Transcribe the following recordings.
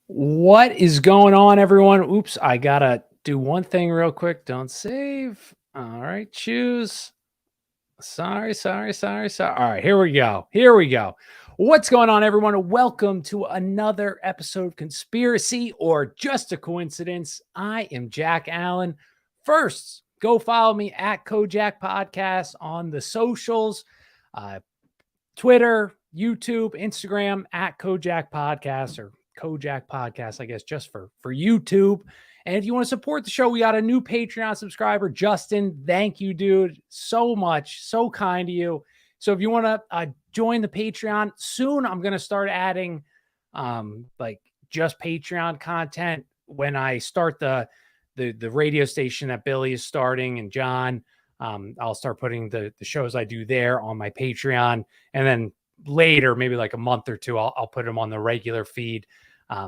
What is going on, everyone? Oops, I gotta do one thing real quick. Don't save. All right, choose. Sorry. All right, here we go. What's going on, everyone? Welcome to another episode of Conspiracy or Just a Coincidence. I am Jack Allen. First, go follow me at Kojak Podcast on the socials. Uh, Twitter, YouTube, Instagram at Kojak Podcast or Kojak Podcast, I guess, just for YouTube. And if you want to support the show, we got a new Patreon subscriber, Justin. Thank you, dude, so much, so kind to you. So if you want to join the Patreon soon, I'm going to start adding like just Patreon content when I start the radio station that Billy is starting and John. I'll start putting the shows I do there on my Patreon, and then later, maybe like a month or two, I'll put them on the regular feed.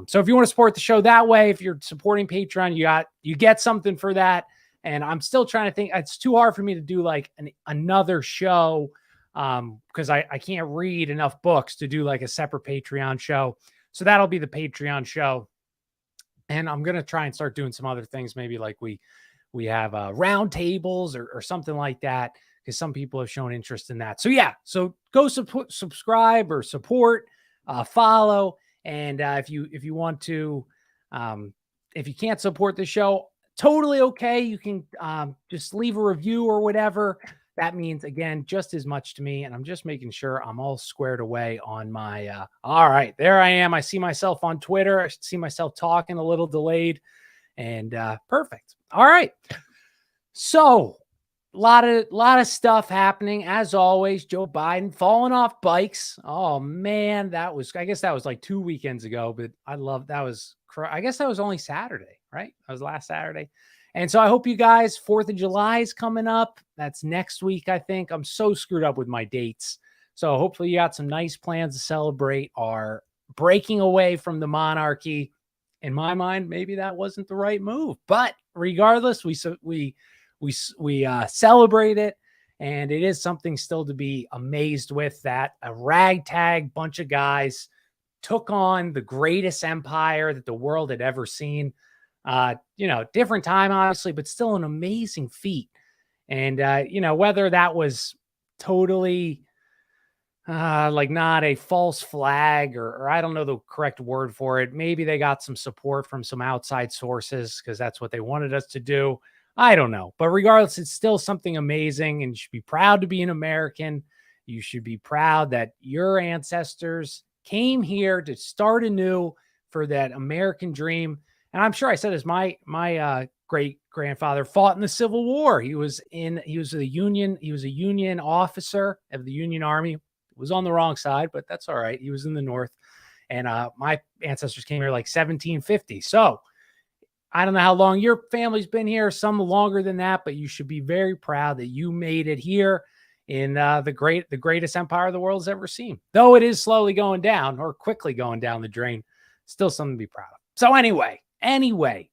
So if you want to support the show that way, if you're supporting Patreon, you get something for that. And I'm still trying to think. It's too hard for me to do like another show because I can't read enough books to do like a separate Patreon show. So that'll be the Patreon show. And I'm going to try and start doing some other things. Maybe like we have round tables or something like that, because some people have shown interest in that. So yeah, so go subscribe or support, follow. And if you want to, if you can't support the show, totally okay. You can just leave a review or whatever. That means, again, just as much to me. And I'm just making sure I'm all squared away on my, all right, there I am. I see myself on Twitter. I see myself talking a little delayed and perfect. All right. So a lot of stuff happening as always. Joe Biden falling off bikes. Oh man, I guess that was like 2 weekends ago, but I guess that was only Saturday, right? That was last Saturday. And so I hope you guys, 4th of July is coming up. That's next week, I think. I'm so screwed up with my dates. So hopefully you got some nice plans to celebrate our breaking away from the monarchy. In my mind, maybe that wasn't the right move, but regardless, we celebrate it, and it is something still to be amazed with, that a ragtag bunch of guys took on the greatest empire that the world had ever seen. Different time, obviously, but still an amazing feat. And, whether that was totally like not a false flag or I don't know the correct word for it. Maybe they got some support from some outside sources because that's what they wanted us to do. I don't know. But regardless, it's still something amazing, and you should be proud to be an American. You should be proud that your ancestors came here to start anew for that American dream. And I'm sure I said this, my great grandfather fought in the Civil War. He was a Union officer of the Union Army. Was on the wrong side, but that's all right. He was in the North, and my ancestors came here like 1750. So I don't know how long your family's been here, some longer than that, but you should be very proud that you made it here in the greatest empire the world's ever seen. Though it is slowly going down, or quickly going down the drain, still something to be proud of. So anyway,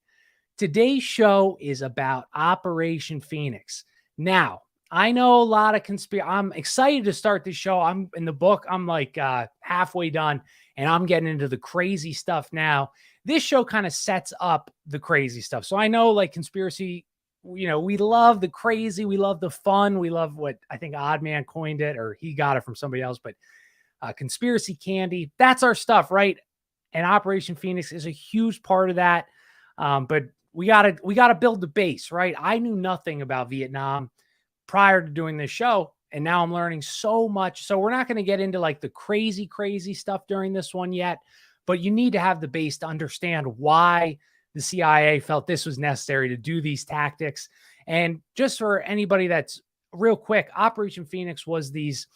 today's show is about Operation Phoenix. Now, I know a lot of conspiracy. I'm excited to start this show. I'm in the book. I'm like halfway done, and I'm getting into the crazy stuff now. This show kind of sets up the crazy stuff. So I know, like, conspiracy, we love the crazy. We love the fun. We love what I think Odd Man coined it, or he got it from somebody else, but conspiracy candy, that's our stuff, right? And Operation Phoenix is a huge part of that. But we gotta build the base, right? I knew nothing about Vietnam prior to doing this show, and now I'm learning so much. So we're not going to get into like the crazy stuff during this one yet, but you need to have the base to understand why the CIA felt this was necessary to do these tactics. And just for anybody that's real quick, Operation Phoenix was these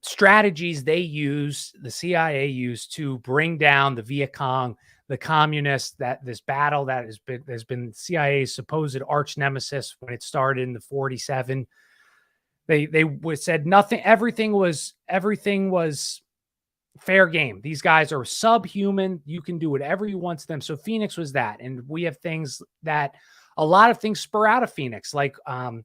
strategies the CIA used to bring down the Viet Cong, the communists, that this battle that has been CIA's supposed arch nemesis when it started in the 47. They said nothing, everything was fair game. These guys are subhuman. You can do whatever you want to them. So Phoenix was that. And we have things that a lot of things spur out of Phoenix, like the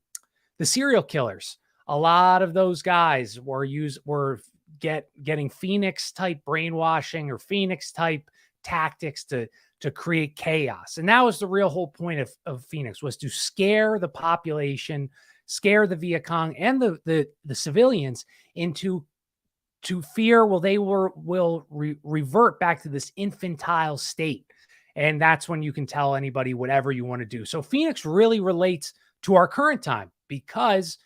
serial killers. A lot of those guys were getting Phoenix type brainwashing or Phoenix type tactics to create chaos. And that was the real whole point of Phoenix, was to scare the population, scare the Viet Cong and the civilians into fear. Well, they will revert back to this infantile state. And that's when you can tell anybody whatever you want to do. So Phoenix really relates to our current time, because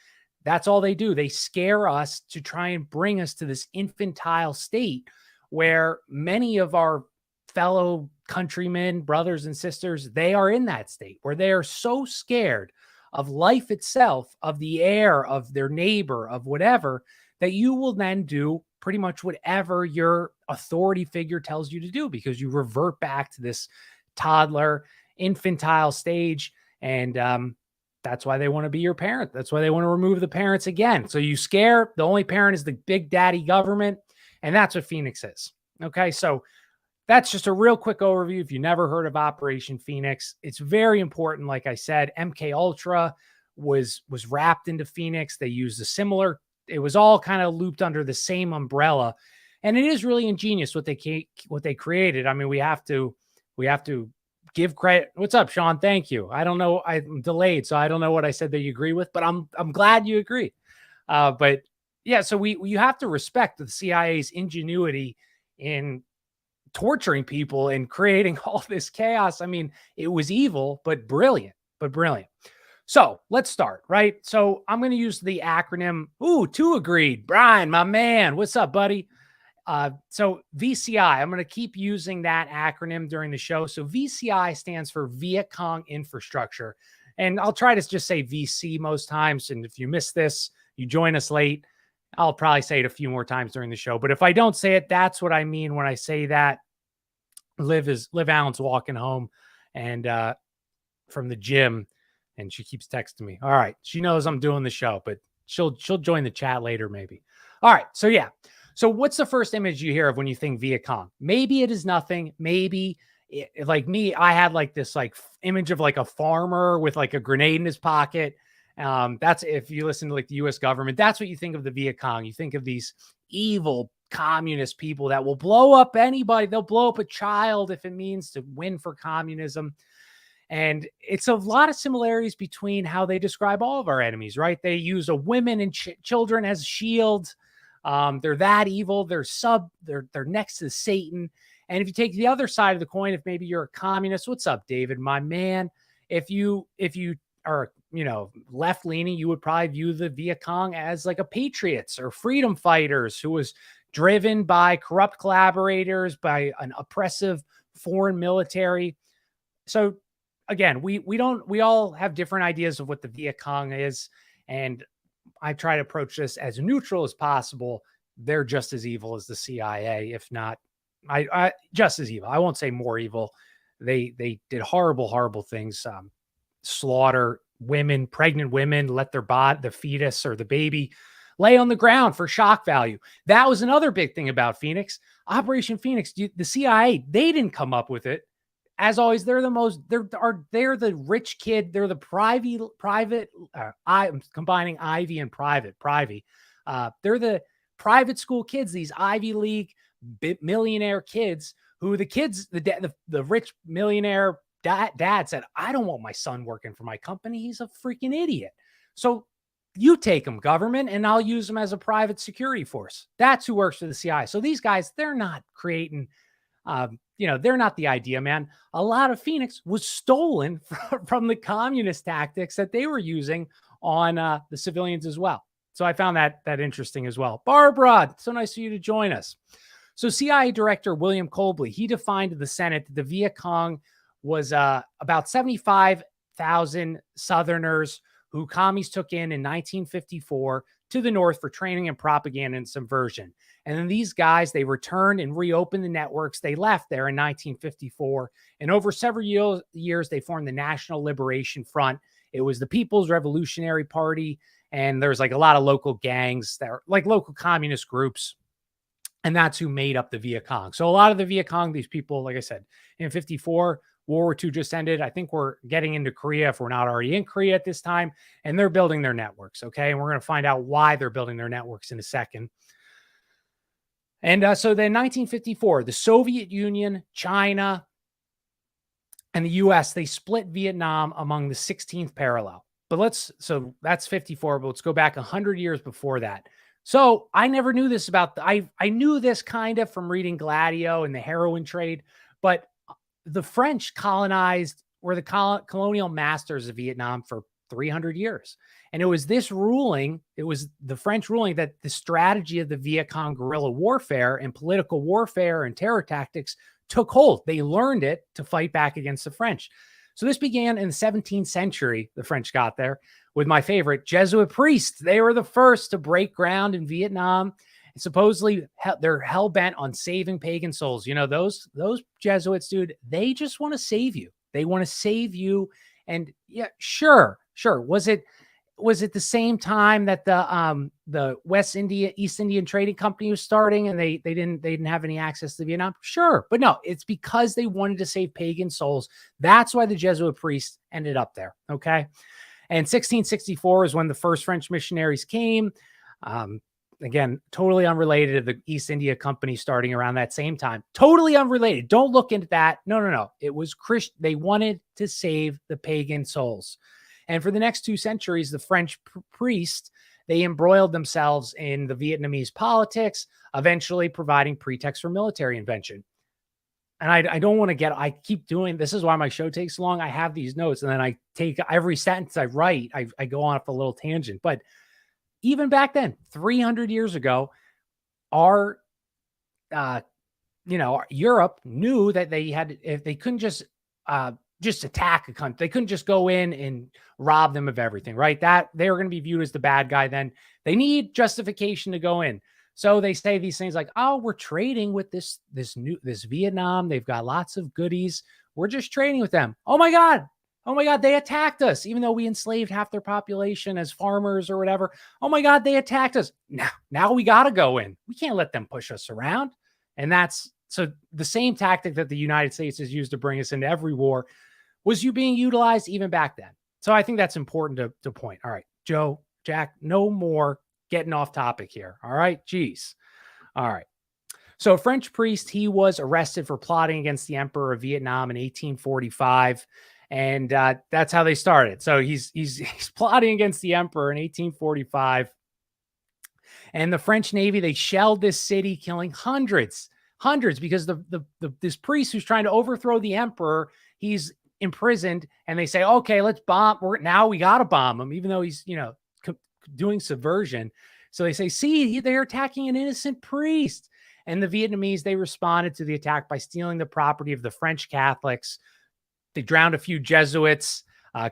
that's all they do. They scare us to try and bring us to this infantile state where many of our fellow countrymen, brothers and sisters, they are in that state where they are so scared of life itself, of the air, of their neighbor, of whatever, that you will then do pretty much whatever your authority figure tells you to do, because you revert back to this toddler, infantile stage. And that's why they want to be your parent. That's why they want to remove the parents again. So you scare, the only parent is the big daddy government. And that's what Phoenix is. Okay. So that's just a real quick overview. If you never heard of Operation Phoenix, it's very important. Like I said, MK Ultra was wrapped into Phoenix. They used a similar, it was all kind of looped under the same umbrella. And it is really ingenious what they created. I mean, we have to give credit. What's up, Sean? Thank you. I don't know. I'm delayed, so I don't know what I said that you agree with, but I'm glad you agree. But yeah, so you have to respect the CIA's ingenuity in torturing people and creating all this chaos. I mean, it was evil, but brilliant, So let's start, right? So I'm going to use the acronym. Ooh, two agreed. Brian, my man. What's up, buddy? So VCI, I'm going to keep using that acronym during the show. So VCI stands for Viet Cong Infrastructure. And I'll try to just say VC most times. And if you miss this, you join us late, I'll probably say it a few more times during the show. But if I don't say it, that's what I mean when I say that. Liv Allen's walking home and from the gym, and she keeps texting me. All right, she knows I'm doing the show, but she'll join the chat later maybe. All right, so yeah. So what's the first image you hear of when you think Viet Cong? Maybe it is nothing. Maybe like me, I had like this like image of like a farmer with like a grenade in his pocket. That's, if you listen to like the US government, that's what you think of the Viet Cong. You think of these evil communist people that will blow up anybody. They'll blow up a child if it means to win for communism. And it's a lot of similarities between how they describe all of our enemies, right? They use a women and children as shields. They're that evil. They're next to Satan. And if you take the other side of the coin, if maybe you're a communist, what's up, David, my man? If you are, left leaning, you would probably view the Viet Cong as like a patriots or freedom fighters who was driven by corrupt collaborators, by an oppressive foreign military. So again, we all have different ideas of what the Viet Cong is. And I try to approach this as neutral as possible. They're just as evil as the CIA, if not, I just as evil. I won't say more evil. They did horrible things. Slaughter women, pregnant women, let the fetus or the baby lay on the ground for shock value. That was another big thing about Phoenix. Operation Phoenix, the CIA, they didn't come up with it. As always, they're the rich kid. They're the private. I'm combining Ivy and private. They're the private school kids. These Ivy League millionaire kids who the rich millionaire dad said, I don't want my son working for my company. He's a freaking idiot. So you take him, government, and I'll use him as a private security force. That's who works for the CIA. So these guys, they're not creating. They're not the idea, man. A lot of Phoenix was stolen from the communist tactics that they were using on the civilians as well. So I found that interesting as well. Barbara, so nice of you to join us. So CIA Director William Colby, he defined to the Senate that the Viet Cong was about 75,000 Southerners who commies took in 1954 to the North for training and propaganda and subversion. And then these guys, they returned and reopened the networks. They left there in 1954. And over several years, they formed the National Liberation Front. It was the People's Revolutionary Party. And there's like a lot of local gangs that are like local communist groups. And that's who made up the Viet Cong. So a lot of the Viet Cong, these people, like I said, in 54, World War II just ended. I think we're getting into Korea if we're not already in Korea at this time. And they're building their networks, okay? And we're going to find out why they're building their networks in a second. And so then 1954, the Soviet Union, China, and the US, they split Vietnam among the 16th parallel. But so that's 54, but let's go back 100 years before that. So I never knew this I knew this kind of from reading Gladio and the heroin trade, but the French were the colonial masters of Vietnam for 300 years. And it was the French ruling that the strategy of the Viet Cong guerrilla warfare and political warfare and terror tactics took hold. They learned it to fight back against the French. So this began in the 17th century. The French got there with my favorite Jesuit priests. They were the first to break ground in Vietnam. And supposedly they're hell bent on saving pagan souls. You know, those Jesuits, dude, they just want to save you. They want to save you. And yeah, sure. Was it the same time that the East Indian Trading Company was starting and they didn't have any access to Vietnam? Sure. But no, it's because they wanted to save pagan souls. That's why the Jesuit priests ended up there. Okay. And 1664 is when the first French missionaries came. Again, totally unrelated to the East India Company starting around that same time. Totally unrelated. Don't look into that. No. It was Christian. They wanted to save the pagan souls. And for the next 2 centuries, the French priests, they embroiled themselves in the Vietnamese politics, eventually providing pretext for military invention. And I don't want to I keep doing, this is why my show takes long. I have these notes and then I take every sentence I write, I go off a little tangent. But even back then, 300 years ago, Europe knew that if they couldn't just attack a country, they couldn't just go in and rob them of everything, right? That they were going to be viewed as the bad guy. Then they need justification to go in. So they say these things like, "Oh, we're trading with this Vietnam. They've got lots of goodies. We're just trading with them. Oh my God, they attacked us, even though we enslaved half their population as farmers or whatever. Oh my God, they attacked us. Now we got to go in. We can't let them push us around." And that's so the same tactic that the United States has used to bring us into every war was being utilized even back then. So I think that's important to point. All right, Joe, Jack, no more getting off topic here. All right, geez. All right. So a French priest, he was arrested for plotting against the Emperor of Vietnam in 1845. And that's how they started. So he's plotting against the Emperor in 1845. And the French Navy, they shelled this city, killing hundreds, because this priest who's trying to overthrow the Emperor, he's imprisoned, and they say, okay, let's bomb. Now we got to bomb him, even though he's, doing subversion. So they say, see, they're attacking an innocent priest. And the Vietnamese, they responded to the attack by stealing the property of the French Catholics. They drowned a few Jesuits,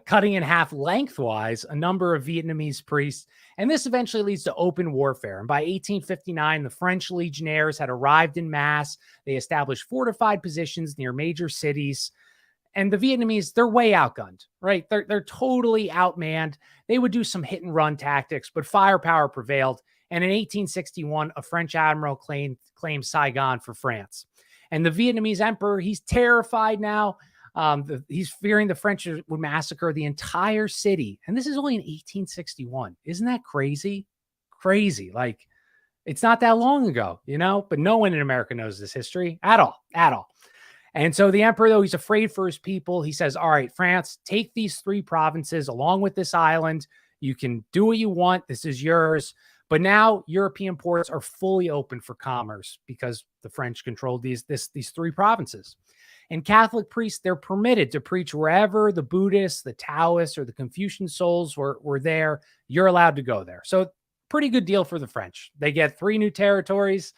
cutting in half lengthwise a number of Vietnamese priests. And this eventually leads to open warfare. And by 1859, the French legionnaires had arrived in mass. They established fortified positions near major cities. And the Vietnamese, they're way outgunned, right? They're totally outmanned. They would do some hit and run tactics, but firepower prevailed. And in 1861, a French admiral claimed Saigon for France. And the Vietnamese emperor, he's terrified now. He's fearing the French would massacre the entire city. And this is only in 1861. Isn't that crazy? Crazy. Like, it's not that long ago, but no one in America knows this history at all. And so the emperor, though, he's afraid for his people. He says, all right, France, take these 3 provinces along with this island. You can do what you want. This is yours. But now European ports are fully open for commerce because the French controlled these 3 provinces. And Catholic priests, they're permitted to preach wherever the Buddhists, the Taoists, or the Confucian souls were there. You're allowed to go there. So pretty good deal for the French. They get 3 new territories.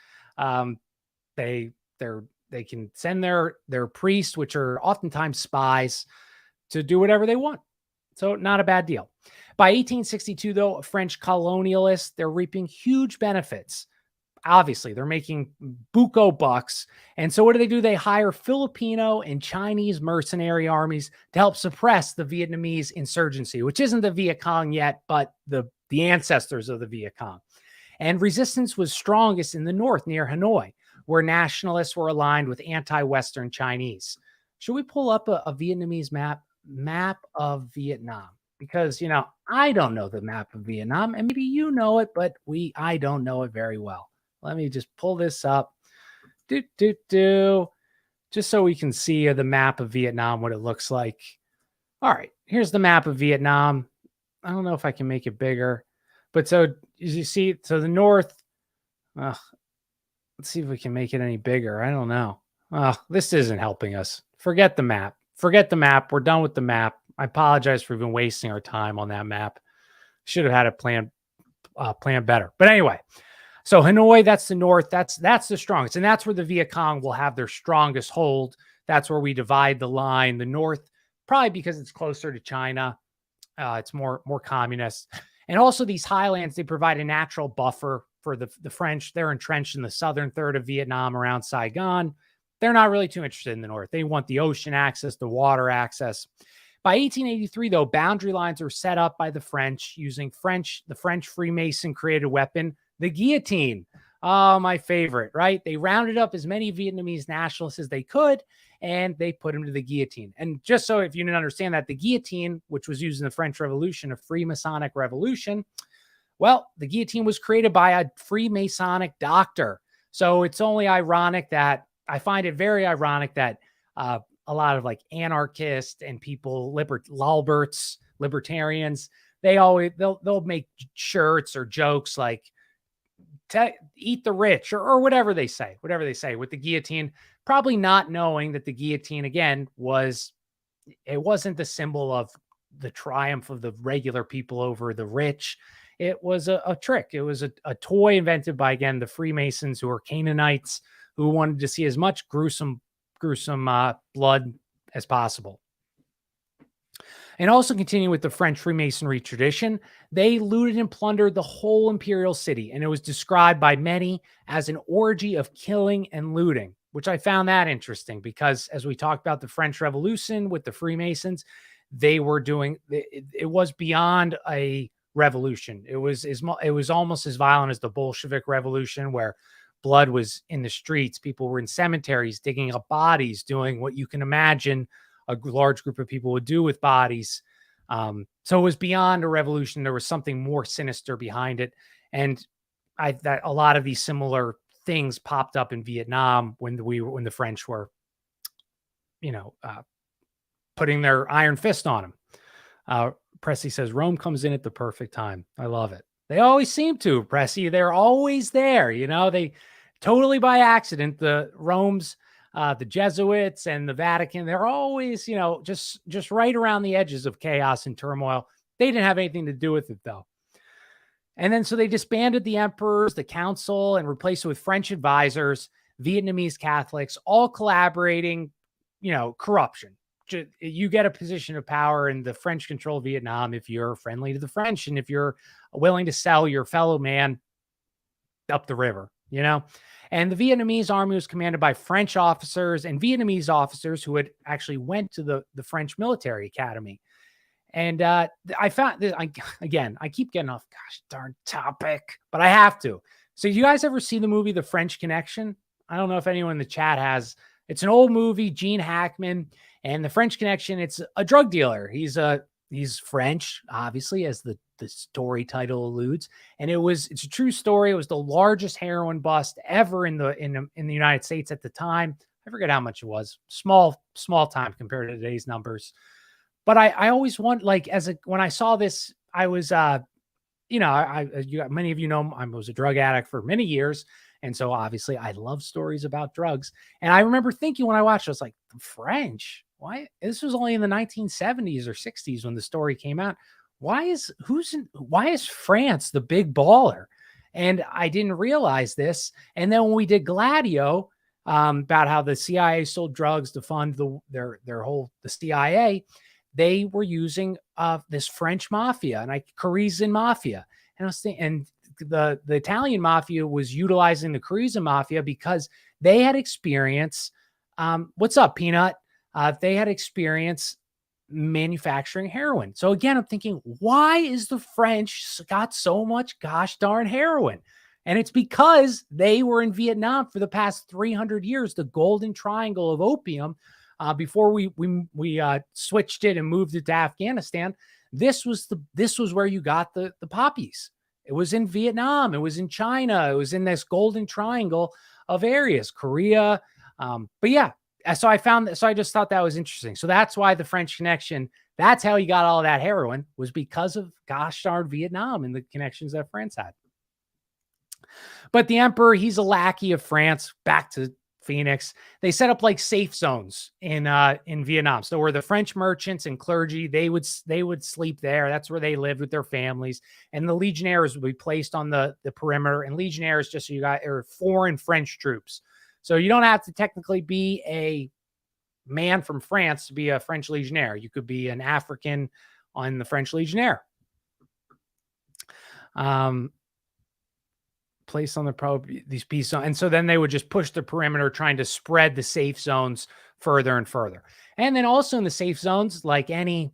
They can send their priests, which are oftentimes spies, to do whatever they want. So not a bad deal. By 1862, though, French colonialists, they're reaping huge benefits. Obviously, they're making buco bucks. And so what do? They hire Filipino and Chinese mercenary armies to help suppress the Vietnamese insurgency, which isn't the Viet Cong yet, but the ancestors of the Viet Cong. And resistance was strongest in the north near Hanoi, where nationalists were aligned with anti-Western Chinese. Should we pull up a Vietnamese map of Vietnam? Because, I don't know the map of Vietnam, and maybe you know it, but I don't know it very well. Let me just pull this up. Just so we can see the map of Vietnam, what it looks like. All right, here's the map of Vietnam. I don't know if I can make it bigger, but so as you see, so the north, let's see if we can make it any bigger. I don't know. This isn't helping us. Forget the map. Forget the map. We're done with the map. I apologize for even wasting our time on that map. Should have had a plan better. But anyway, so Hanoi, that's the north. That's the strongest. And that's where the Viet Cong will have their strongest hold. That's where we divide the line. The north, probably because it's closer to China. It's more communist. And also these highlands, they provide a natural buffer for the French. They're entrenched in the southern third of Vietnam around Saigon. They're not really too interested in the north. They want the ocean access, the water access. By 1883, though, boundary lines were set up by the French using the French Freemason created weapon, the guillotine. Oh, my favorite, right? They rounded up as many Vietnamese nationalists as they could, and they put them to the guillotine. And just so if you didn't understand that, the guillotine, which was used in the French Revolution, a Freemasonic revolution, well, the guillotine was created by a Freemasonic doctor. So it's only ironic that, I find it very ironic that a lot of like anarchists and people, libertarians, they'll make shirts or jokes like eat the rich or whatever they say with the guillotine, probably not knowing that the guillotine, again, it wasn't the symbol of the triumph of the regular people over the rich. It was a trick. It was a toy invented by, again, the Freemasons, who are Canaanites, who wanted to see as much gruesome blood as possible. And also continuing with the French Freemasonry tradition, they looted and plundered the whole imperial city. And it was described by many as an orgy of killing and looting, which I found that interesting because, as we talked about the French Revolution with the Freemasons, they were doing, it was beyond a revolution. It was almost as violent as the Bolshevik Revolution, where blood was in the streets. People were in cemeteries digging up bodies, doing what you can imagine a large group of people would do with bodies. So it was beyond a revolution. There was something more sinister behind it. And that a lot of these similar things popped up in Vietnam when the French were, putting their iron fist on them. Pressy says, Rome comes in at the perfect time. I love it. They always seem to, Pressy. They're always there. They totally by accident, the Rome's, the Jesuits and the Vatican, they're always, just right around the edges of chaos and turmoil. They didn't have anything to do with it, though. And then so they disbanded the emperors, the council, and replaced it with French advisors, Vietnamese Catholics, all collaborating, corruption. You get a position of power in the French control Vietnam if you're friendly to the French and if you're willing to sell your fellow man up the river, And the Vietnamese army was commanded by French officers and Vietnamese officers who had actually went to the French military academy. And I found that, I keep getting off gosh darn topic, but I have to. So you guys ever see the movie The French Connection? I don't know if anyone in the chat has. It's an old movie, Gene Hackman, and The French Connection. It's a drug dealer. He's French, obviously, as the story title alludes. And it's a true story. It was the largest heroin bust ever in the United States at the time. I forget how much it was. Small time compared to today's numbers. But I always want, when I saw this, I was, many of you know, I was a drug addict for many years. And so obviously I love stories about drugs. And I remember thinking when I watched it, I was like, the French, why? This was only in the 1970s or 60s when the story came out. Why is France the big baller? And I didn't realize this. And then when we did Gladio, about how the CIA sold drugs to fund the CIA, they were using this French mafia and Carrezan mafia. And I was thinking, and the Italian mafia was utilizing the Carrezan mafia because they had experience. What's up, Peanut? They had experience manufacturing heroin. So again, I'm thinking, why is the French got so much gosh darn heroin? And it's because they were in Vietnam for the past 300 years, the golden triangle of opium. Before we switched it and moved it to Afghanistan, this was where you got the poppies. It was in Vietnam. It was in China. It was in this golden triangle of areas, Korea. But yeah, so I found that. So I just thought that was interesting. So that's why the French connection, that's how he got all that heroin, was because of gosh darn Vietnam and the connections that France had. But the emperor, he's a lackey of France. Back to Phoenix, they set up like safe zones in Vietnam. So where the French merchants and clergy, they would sleep there. That's where they lived with their families. And the legionnaires would be placed on the perimeter. And legionnaires, just so you got, are foreign French troops. So you don't have to technically be a man from France to be a French legionnaire. You could be an African on the French legionnaire. Placed on these peace zones. And so then they would just push the perimeter, trying to spread the safe zones further and further. And then also in the safe zones, like any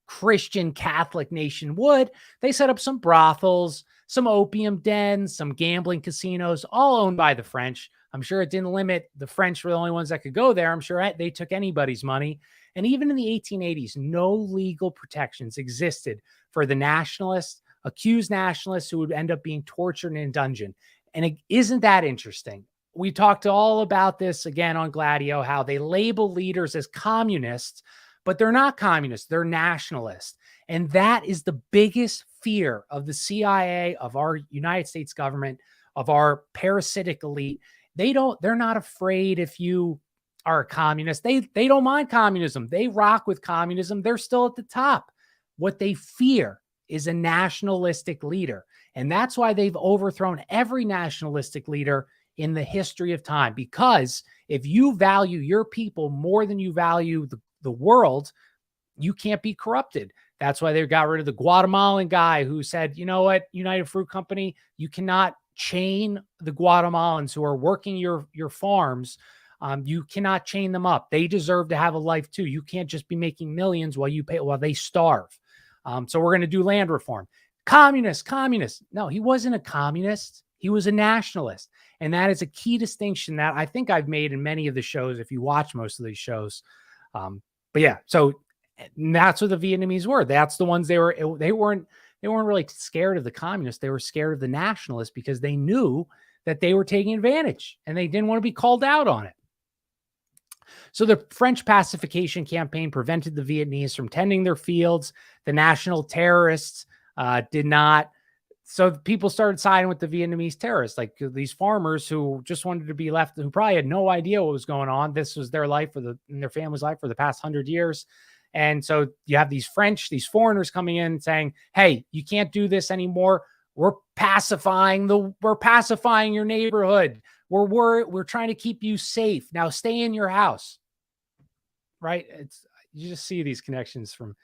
Christian Catholic nation would, they set up some brothels, some opium dens, some gambling casinos, all owned by the French. I'm sure it didn't limit. The French were the only ones that could go there. I'm sure they took anybody's money. And even in the 1880s, no legal protections existed for the nationalists, accused nationalists who would end up being tortured in a dungeon. And isn't that interesting? We talked all about this again on Gladio, how they label leaders as communists, but they're not communists, they're nationalists. And that is the biggest fear of the CIA, of our United States government, of our parasitic elite. They're not afraid if you are a communist. They don't mind communism. They rock with communism. They're still at the top. What they fear is a nationalistic leader. And that's why they've overthrown every nationalistic leader in the history of time. Because if you value your people more than you value the world, you can't be corrupted. That's why they got rid of the Guatemalan guy who said, you know what, United Fruit Company, you cannot chain the Guatemalans who are working your farms. You cannot chain them up. They deserve to have a life too. You can't just be making millions while they starve. So we're going to do land reform. Communist. No, he wasn't a communist. He was a nationalist. And that is a key distinction that I think I've made in many of the shows, if you watch most of these shows. But yeah, so that's what the Vietnamese were. That's the ones they weren't really scared of the communists. They were scared of the nationalists because they knew that they were taking advantage and they didn't want to be called out on it. So the French pacification campaign prevented the Vietnamese from tending their fields. The national terrorists did not. So people started siding with the Vietnamese terrorists, like these farmers who just wanted to be left, who probably had no idea what was going on. This was their life in their family's life for the past 100 years. And so you have these foreigners coming in saying, hey, you can't do this anymore. We're pacifying your neighborhood. We're trying to keep you safe. Now stay in your house. Right? You just see these connections from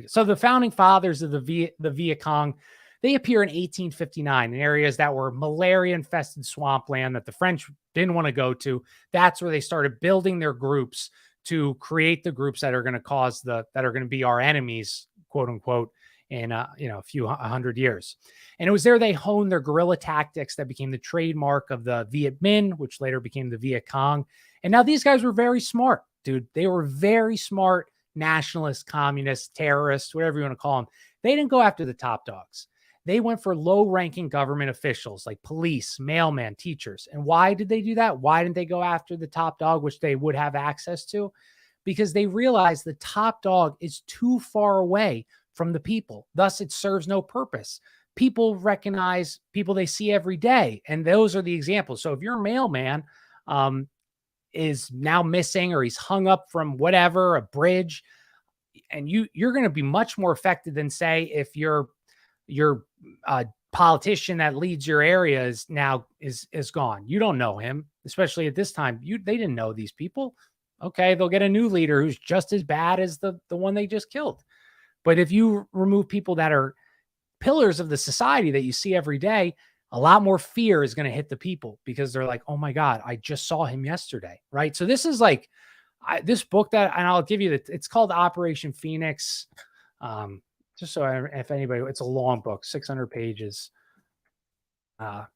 so the founding fathers of the Viet Cong, they appear in 1859 in areas that were malaria-infested swampland that the French didn't want to go to. That's where they started building their groups to create the groups that are going to be our enemies, quote unquote, in a few 100 years. And it was there they honed their guerrilla tactics that became the trademark of the Viet Minh, which later became the Viet Cong. And now these guys were very smart, dude. They were very smart nationalists, communists, terrorists, whatever you want to call them. They didn't go after the top dogs. They went for low-ranking government officials like police, mailmen, teachers. And why did they do that? Why didn't they go after the top dog, which they would have access to? Because they realized the top dog is too far away from the people. Thus, it serves no purpose. People recognize people they see every day, and those are the examples. So if your mailman is now missing or he's hung up from whatever, a bridge, and you're going to be much more effective than, say, if your politician that leads your area is gone. You don't know him, especially at this time. They didn't know these people. Okay, they'll get a new leader who's just as bad as the one they just killed. But if you remove people that are pillars of the society that you see every day, a lot more fear is going to hit the people because they're like, oh my God, I just saw him yesterday. Right. So this is like this book and I'll give you it's called Operation Phoenix. Just so if anybody, it's a long book, 600 pages. I'll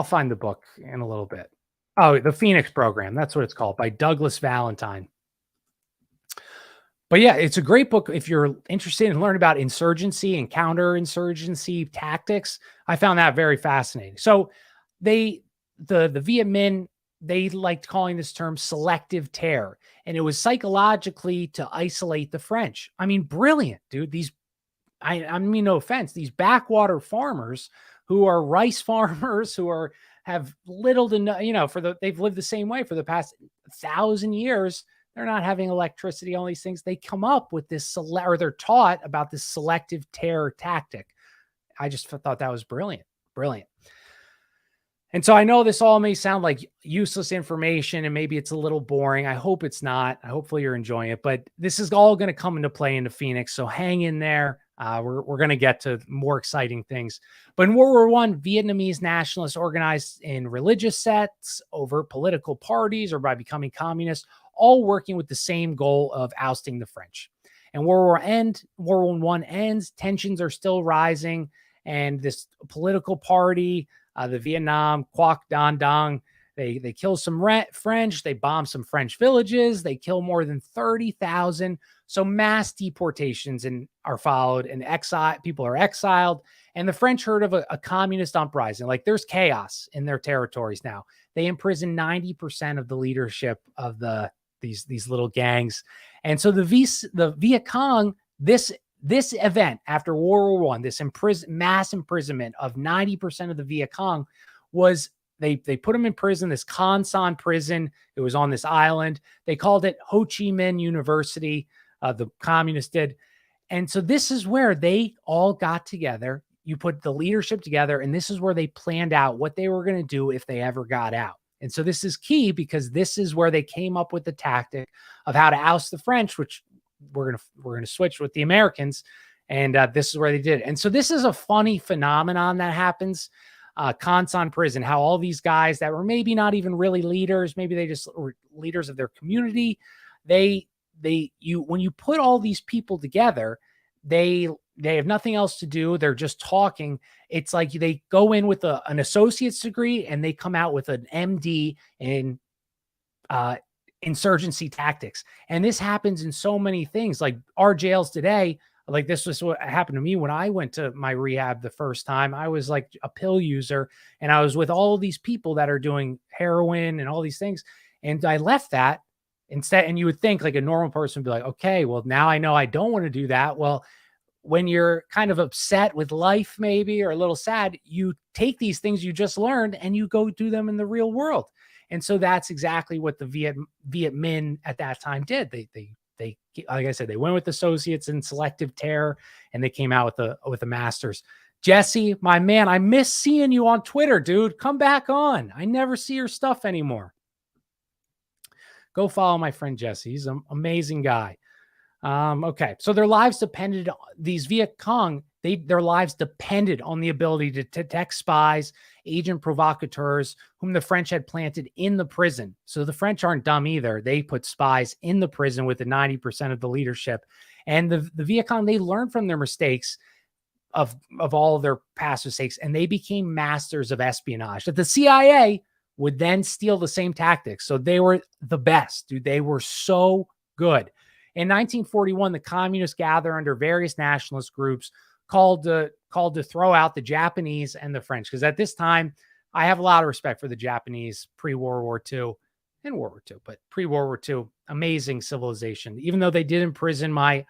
find the book in a little bit. Oh, the Phoenix Program. That's what it's called, by Douglas Valentine. But yeah, it's a great book if you're interested in learning about insurgency and counterinsurgency tactics. I found that very fascinating. So they the Viet Minh, they liked calling this term selective terror, and it was psychologically to isolate the French. I mean, brilliant, dude. I mean, no offense, these backwater farmers who are rice farmers who are have little to no, they've lived the same way for the past 1,000 years. They're not having electricity, all these things. They come up with this or they're taught about this selective terror tactic. I just thought that was brilliant, brilliant. And so I know this all may sound like useless information and maybe it's a little boring. I hope it's not. Hopefully you're enjoying it, but this is all going to come into play into Phoenix. So hang in there. We're going to get to more exciting things. But in World War One, Vietnamese nationalists organized in religious sects over political parties or by becoming communists, all working with the same goal of ousting the French. And World War One ends, tensions are still rising, and this political party, the Vietnam Quoc Don Dong, they kill some French, they bomb some French villages, they kill more than 30,000. So mass deportations are followed, and people are exiled. And the French heard of a communist uprising. Like, there's chaos in their territories now. They imprison 90% of the leadership of these little gangs. And so the Viet Cong, this event after World War I, this mass imprisonment of 90% of the Viet Cong, was they put them in prison, this Con Son prison. It was on this island. They called it Ho Chi Minh University. The communists did. And so this is where they all got together. You put the leadership together, and this is where they planned out what they were going to do if they ever got out. And so this is key because this is where they came up with the tactic of how to oust the French, which we're gonna switch with the Americans, and this is where they did. And so this is a funny phenomenon that happens. Con Son prison, how all these guys that were maybe not even really leaders, maybe they just were leaders of their community. When you put all these people together, they have nothing else to do. They're just talking. It's like they go in with an associate's degree and they come out with an MD in insurgency tactics. And this happens in so many things, like our jails today. Like, this was what happened to me when I went to my rehab the first time. I was like a pill user, and I was with all these people that are doing heroin and all these things. And I left that instead. And you would think like a normal person would be like, okay, well, now I know I don't want to do that. Well, when you're kind of upset with life, maybe, or a little sad, you take these things you just learned and you go do them in the real world. And so that's exactly what the Viet Minh at that time did. They like I said, they went with associates in selective terror, and they came out with the masters. Jesse, my man, I miss seeing you on Twitter, dude. Come back on. I never see your stuff anymore. Go follow my friend Jesse. He's an amazing guy. Okay, so their lives depended on these Viet Cong. Their lives depended on the ability to detect spies, agent provocateurs, whom the French had planted in the prison. So the French aren't dumb either. They put spies in the prison with the 90% of the leadership. And the Viet Cong, they learned from their mistakes of all of their past mistakes, and they became masters of espionage. That the CIA would then steal the same tactics. So they were the best, dude. They were so good. In 1941, the communists gathered under various nationalist groups called to throw out the Japanese and the French. Because at this time, I have a lot of respect for the Japanese pre-World War II and World War II, but pre-World War II, amazing civilization. Even though they did imprison my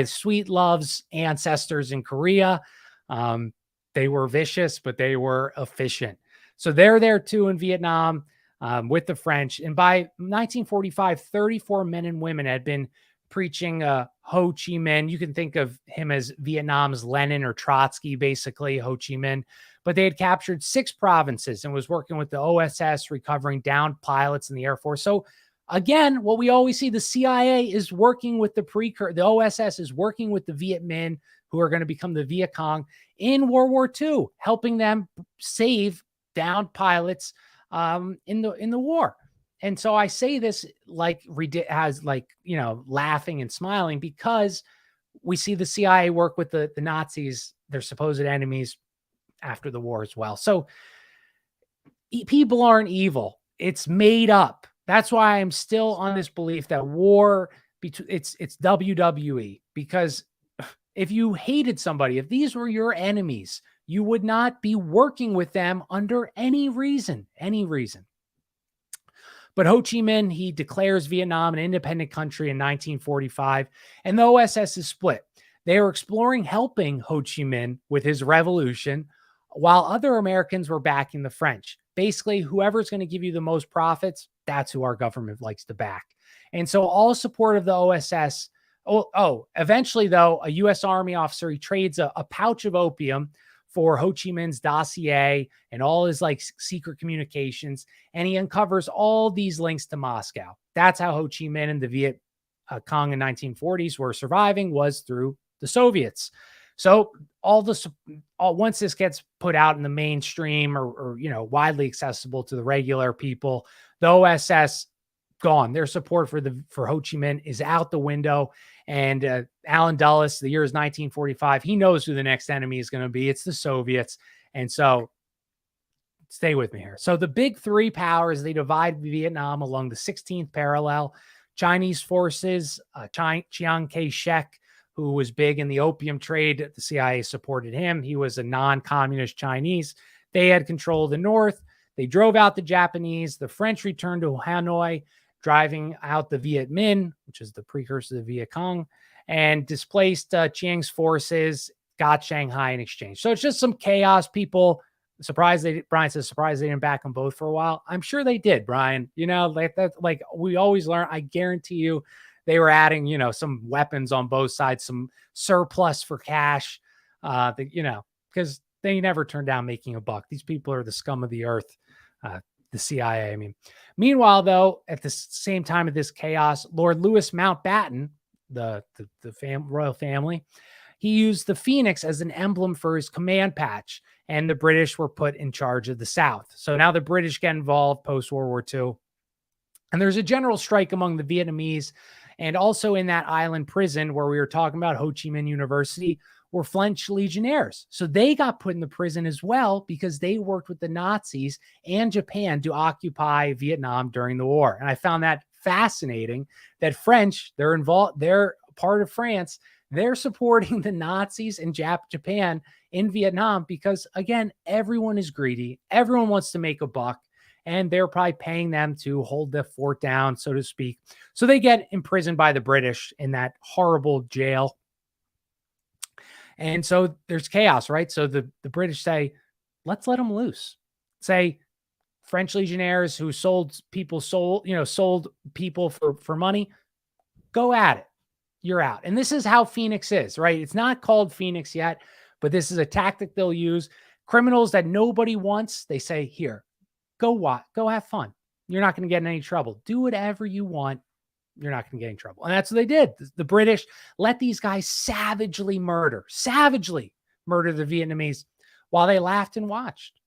sweet love's ancestors in Korea, they were vicious, but they were efficient. So they're there too in Vietnam with the French. And by 1945, 34 men and women had been preaching Ho Chi Minh. You can think of him as Vietnam's Lenin or Trotsky, basically, Ho Chi Minh. But they had captured 6 provinces and was working with the OSS, recovering downed pilots in the Air Force. So again, what we always see, the CIA is working with the OSS is working with the Viet Minh, who are going to become the Viet Cong in World War II, helping them save downed pilots in the war. And so I say this laughing and smiling, because we see the CIA work with the Nazis, their supposed enemies, after the war as well. So people aren't evil. It's made up. That's why I'm still on this belief that war, It's WWE, because if you hated somebody, if these were your enemies, you would not be working with them under any reason, any reason. But Ho Chi Minh, he declares Vietnam an independent country in 1945, and the OSS is split. They are exploring helping Ho Chi Minh with his revolution, while other Americans were backing the French. Basically, whoever's going to give you the most profits, that's who our government likes to back. And so all support of the OSS. Eventually, though, a U.S. Army officer, he trades a pouch of opium for Ho Chi Minh's dossier and all his like secret communications, and he uncovers all these links to Moscow. That's how Ho Chi Minh and the Viet Cong in 1940s were surviving, was through the Soviets. So once this gets put out in the mainstream or widely accessible to the regular people, the OSS gone. Their support for Ho Chi Minh is out the window. And Alan Dulles, the year is 1945. He knows who the next enemy is going to be. It's the Soviets. And so stay with me here. So the big three powers, they divide Vietnam along the 16th parallel. Chinese forces, Chiang Kai-shek, who was big in the opium trade. The CIA supported him. He was a non-communist Chinese. They had control of the North. They drove out the Japanese. The French returned to Hanoi, driving out the Viet Minh, which is the precursor to the Viet Cong, and displaced Chiang's forces, got Shanghai in exchange. So it's just some chaos. People Brian says, surprised they didn't back them both for a while. I'm sure they did, Brian. Like we always learn. I guarantee you they were adding, some weapons on both sides, some surplus for cash, because they never turned down making a buck. These people are the scum of the earth. The CIA. Meanwhile, though, at the same time of this chaos, Lord Louis Mountbatten, the royal family, he used the phoenix as an emblem for his command patch, and the British were put in charge of the South. So now the British get involved post-World War II, and there's a general strike among the Vietnamese, and also in that island prison where we were talking about, Ho Chi Minh University, were French legionnaires. So they got put in the prison as well because they worked with the Nazis and Japan to occupy Vietnam during the war. And I found that fascinating that French, they're involved, they're part of France, they're supporting the Nazis and Japan in Vietnam because, again, everyone is greedy. Everyone wants to make a buck, and they're probably paying them to hold the fort down, so to speak. So they get imprisoned by the British in that horrible jail. And so there's chaos, right? So the British say, let's let them loose. Say French legionnaires who sold people for money, go at it. You're out. And this is how Phoenix is, right? It's not called Phoenix yet, but this is a tactic they'll use. Criminals that nobody wants, they say, here, go have fun. You're not going to get in any trouble. Do whatever you want. You're not going to get in trouble. And that's what they did. The British let these guys savagely murder the Vietnamese while they laughed and watched.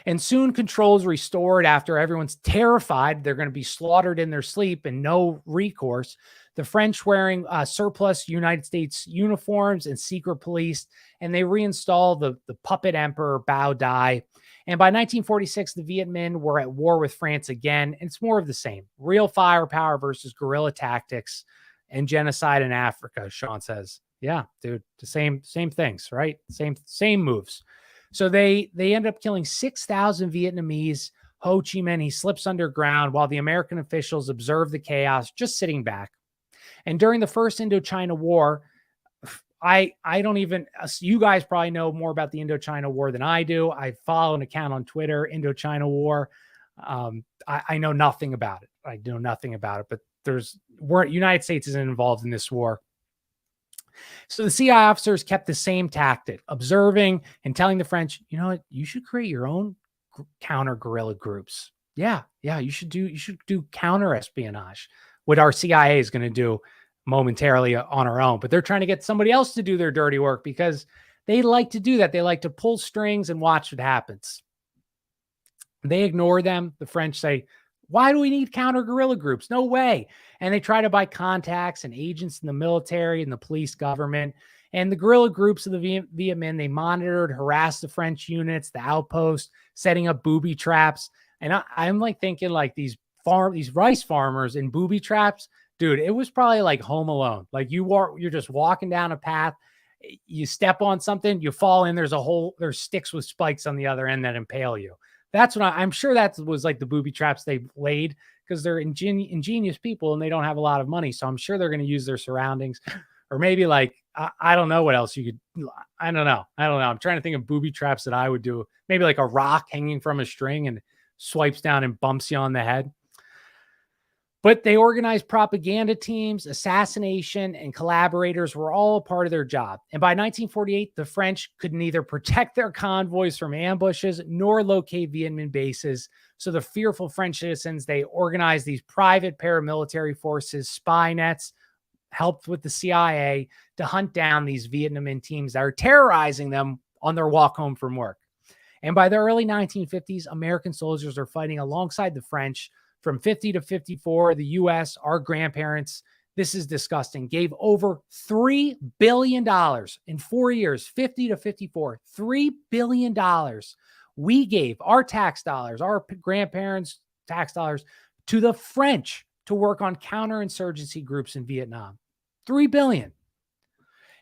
And soon control is restored after everyone's terrified they're going to be slaughtered in their sleep and no recourse. The French wearing surplus United States uniforms and secret police, and they reinstall the puppet emperor Bao Dai. And by 1946, the Viet Minh were at war with France again, and it's more of the same. Real firepower versus guerrilla tactics and genocide in Africa, Sean says. Yeah, dude, the same things, right? Same moves. So they end up killing 6,000 Vietnamese. Ho Chi Minh, he slips underground while the American officials observe the chaos, just sitting back. And during the first Indochina War, I don't even, you guys probably know more about the Indochina War than I do. I follow an account on Twitter, Indochina War. I know nothing about it. But United States isn't involved in this war. So the CIA officers kept the same tactic, observing and telling the French, you know what, you should create your own counter guerrilla groups. Yeah, you should do counter espionage. What our CIA is going to do momentarily on our own, but they're trying to get somebody else to do their dirty work because they like to do that. They like to pull strings and watch what happens. They ignore them. The French say, why do we need counter guerrilla groups? No way. And they try to buy contacts and agents in the military and the police government. And the guerrilla groups of the Viet Minh, they monitored, harassed the French units, the outposts, setting up booby traps. And I'm like thinking like these these rice farmers in booby traps. Dude, it was probably like Home Alone. Like you're just walking down a path, you step on something, you fall in, there's sticks with spikes on the other end that impale you. That's what I'm sure that was like the booby traps they laid, because they're ingenious people and they don't have a lot of money. So I'm sure they're going to use their surroundings, or maybe like, I don't know what else you could, I don't know. I'm trying to think of booby traps that I would do. Maybe like a rock hanging from a string and swipes down and bumps you on the head. But they organized propaganda teams, assassination, and collaborators were all a part of their job. And by 1948, the French could neither protect their convoys from ambushes nor locate Viet Minh bases. So the fearful French citizens, they organized these private paramilitary forces, spy nets, helped with the CIA to hunt down these Viet Minh teams that are terrorizing them on their walk home from work. And by the early 1950s, American soldiers are fighting alongside the French. From 50 to 54, the U.S., our grandparents, this is disgusting, gave over $3 billion in 4 years, 50 to 54, $3 billion. We gave our tax dollars, our grandparents' tax dollars, to the French to work on counterinsurgency groups in Vietnam. $3 billion.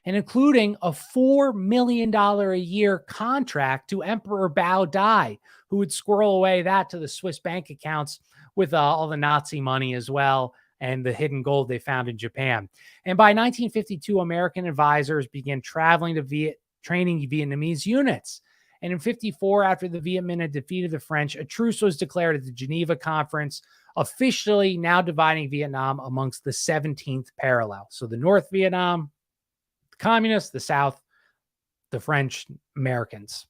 And including a $4 million a year contract to Emperor Bao Dai, who would squirrel away that to the Swiss bank accounts with all the Nazi money as well, and the hidden gold they found in Japan. And by 1952, American advisors began traveling to training Vietnamese units. And in 54, after the Viet Minh had defeated the French, a truce was declared at the Geneva Conference, officially now dividing Vietnam amongst the 17th parallel. So the North Vietnam, the communists, the South, the French, Americans.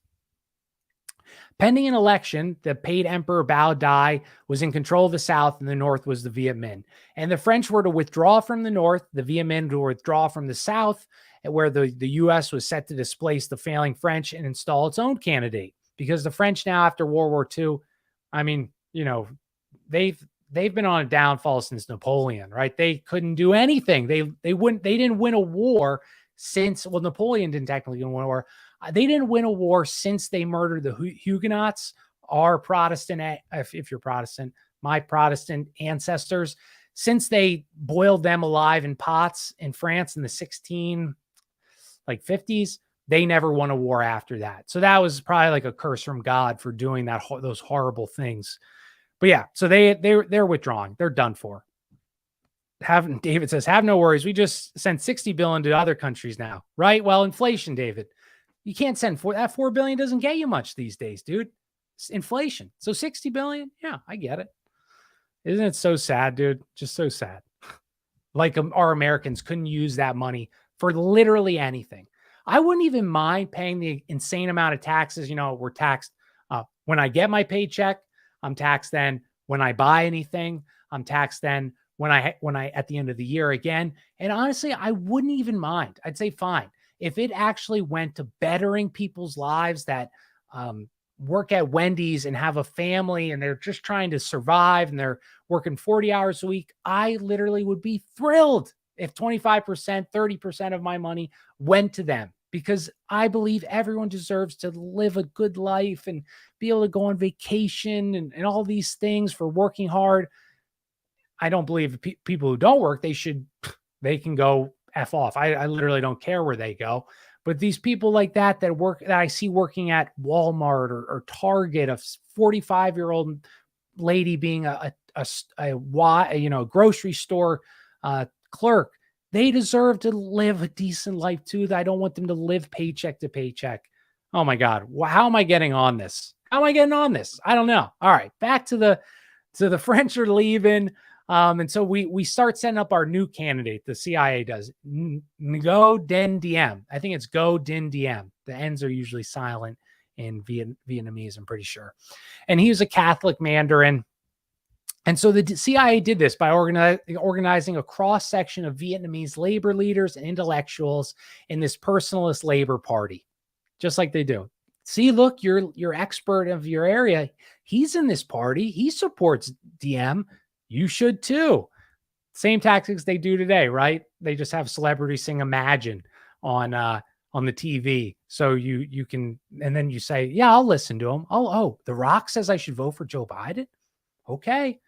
Pending an election, the paid Emperor Bao Dai was in control of the South, and the North was the Viet Minh. And the French were to withdraw from the North, the Viet Minh to withdraw from the South, where the U.S. was set to displace the failing French and install its own candidate. Because the French now, after World War II, I mean, you know, they've been on a downfall since Napoleon, right? They couldn't do anything. They didn't win a war since, well, Napoleon didn't technically win a war. They didn't win a war since they murdered the Huguenots, our Protestant, if you're Protestant, my Protestant ancestors, since they boiled them alive in pots in France in the 50s, they never won a war after that. So that was probably like a curse from God for doing those horrible things. But yeah, so they're withdrawing. They're done for. David says, have no worries. We just sent $60 billion to other countries now, right? Well, inflation, David. You can't send that $4 billion doesn't get you much these days, dude. It's inflation. So $60 billion. Yeah, I get it. Isn't it so sad, dude? Just so sad. Like our Americans couldn't use that money for literally anything. I wouldn't even mind paying the insane amount of taxes. You know, we're taxed when I get my paycheck. I'm taxed then when I buy anything. I'm taxed then when I at the end of the year again. And honestly, I wouldn't even mind. I'd say fine. If it actually went to bettering people's lives that work at Wendy's and have a family and they're just trying to survive and they're working 40 hours a week, I literally would be thrilled if 25%, 30% of my money went to them, because I believe everyone deserves to live a good life and be able to go on vacation and all these things for working hard. I don't believe people who don't work, they can go F off. I literally don't care where they go. But these people like that I see working at Walmart or Target, a 45-year-old lady being a grocery store clerk, they deserve to live a decent life too. I don't want them to live paycheck to paycheck. Oh my God. How am I getting on this? I don't know. All right. Back to the French are leaving. And so we start setting up our new candidate. The CIA does. Ngo Dinh Diem. I think it's Go Dinh Diem. The N's are usually silent in Vietnamese, I'm pretty sure. And he was a Catholic Mandarin. And so the CIA did this by organizing a cross-section of Vietnamese labor leaders and intellectuals in this personalist labor party, just like they do. See, look, you're expert of your area. He's in this party. He supports Diem. You should too. Same tactics they do today, right? They just have celebrities sing Imagine on the TV. So you can, and then you say, yeah, I'll listen to him. Oh, The Rock says I should vote for Joe Biden. Okay.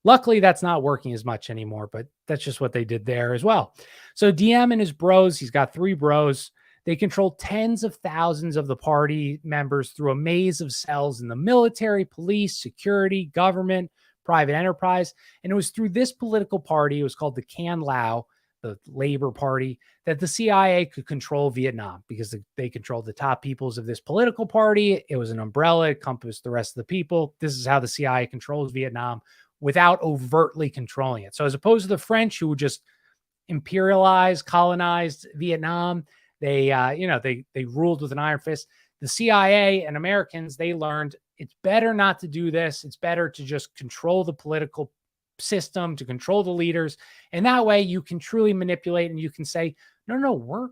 Luckily, that's not working as much anymore, but that's just what they did there as well. So DM and his bros, he's got 3 bros. They control tens of thousands of the party members through a maze of cells in the military, police, security, government, private enterprise. And it was through this political party, it was called the Can Lao, the Labor Party, that the CIA could control Vietnam because they controlled the top peoples of this political party. It was an umbrella, it encompassed the rest of the people. This is how the CIA controls Vietnam without overtly controlling it. So as opposed to the French, who just imperialized, colonized Vietnam, they ruled with an iron fist. The CIA and Americans, they learned it's better not to do this. It's better to just control the political system, to control the leaders. And that way you can truly manipulate and you can say, no,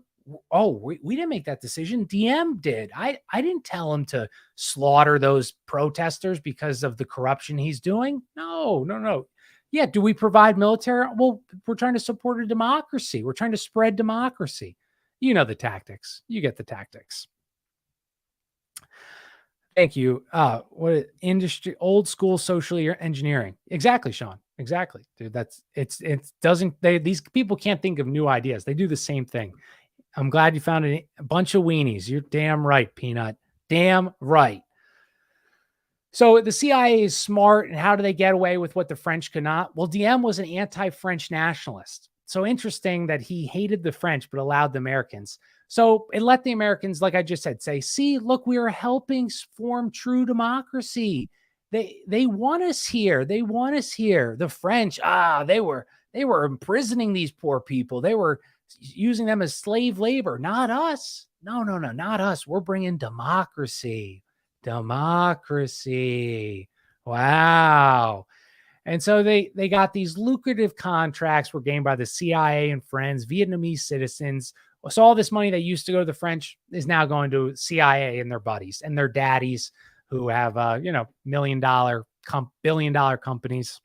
we didn't make that decision. DM did. I didn't tell him to slaughter those protesters because of the corruption he's doing. No. Yeah. Do we provide military? Well, we're trying to support a democracy. We're trying to spread democracy. You know the tactics. You get the tactics. Thank you. What industry, old school social engineering. Exactly, Sean. Exactly. Dude, these people can't think of new ideas. They do the same thing. I'm glad you found a bunch of weenies. You're damn right, Peanut. Damn right. So the CIA is smart, and how do they get away with what the French could not? Well, DM was an anti-French nationalist. So interesting that he hated the French, but allowed the Americans. So it let the Americans, like I just said, say, see, look, we are helping form true democracy. They want us here. They want us here. The French, they were imprisoning these poor people. They were using them as slave labor. Not us. No, not us. We're bringing democracy. Democracy. Wow. And so they got these lucrative contracts were gained by the CIA and friends, Vietnamese citizens. So all this money that used to go to the French is now going to CIA and their buddies and their daddies who have, $1 million, billion-dollar companies.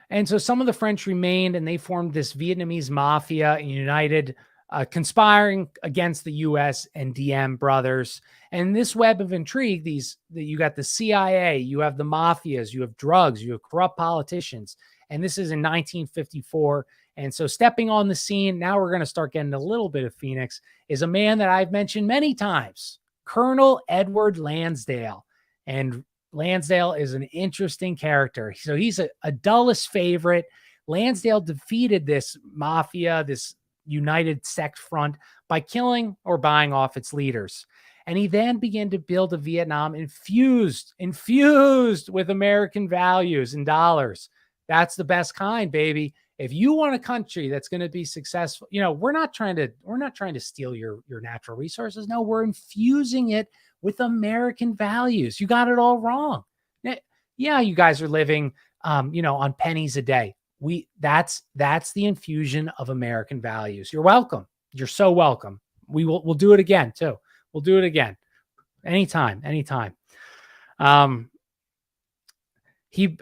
And so some of the French remained, and they formed this Vietnamese mafia and united, conspiring against the U.S. and DM brothers. And this web of intrigue, you got the CIA, you have the mafias, you have drugs, you have corrupt politicians. And this is in 1954. And so stepping on the scene, now we're going to start getting a little bit of Phoenix, is a man that I've mentioned many times, Colonel Edward Lansdale. And Lansdale is an interesting character. So he's a Dulles favorite. Lansdale defeated this mafia, this united sect front, by killing or buying off its leaders. And he then began to build a Vietnam infused with American values and dollars. That's the best kind, baby. If you want a country that's going to be successful, we're not trying to steal your natural resources. No, we're infusing it with American values. You got it all wrong. Yeah, you guys are living, on pennies a day. That's the infusion of American values. You're welcome. You're so welcome. We'll do it again too. We'll do it again. Anytime. He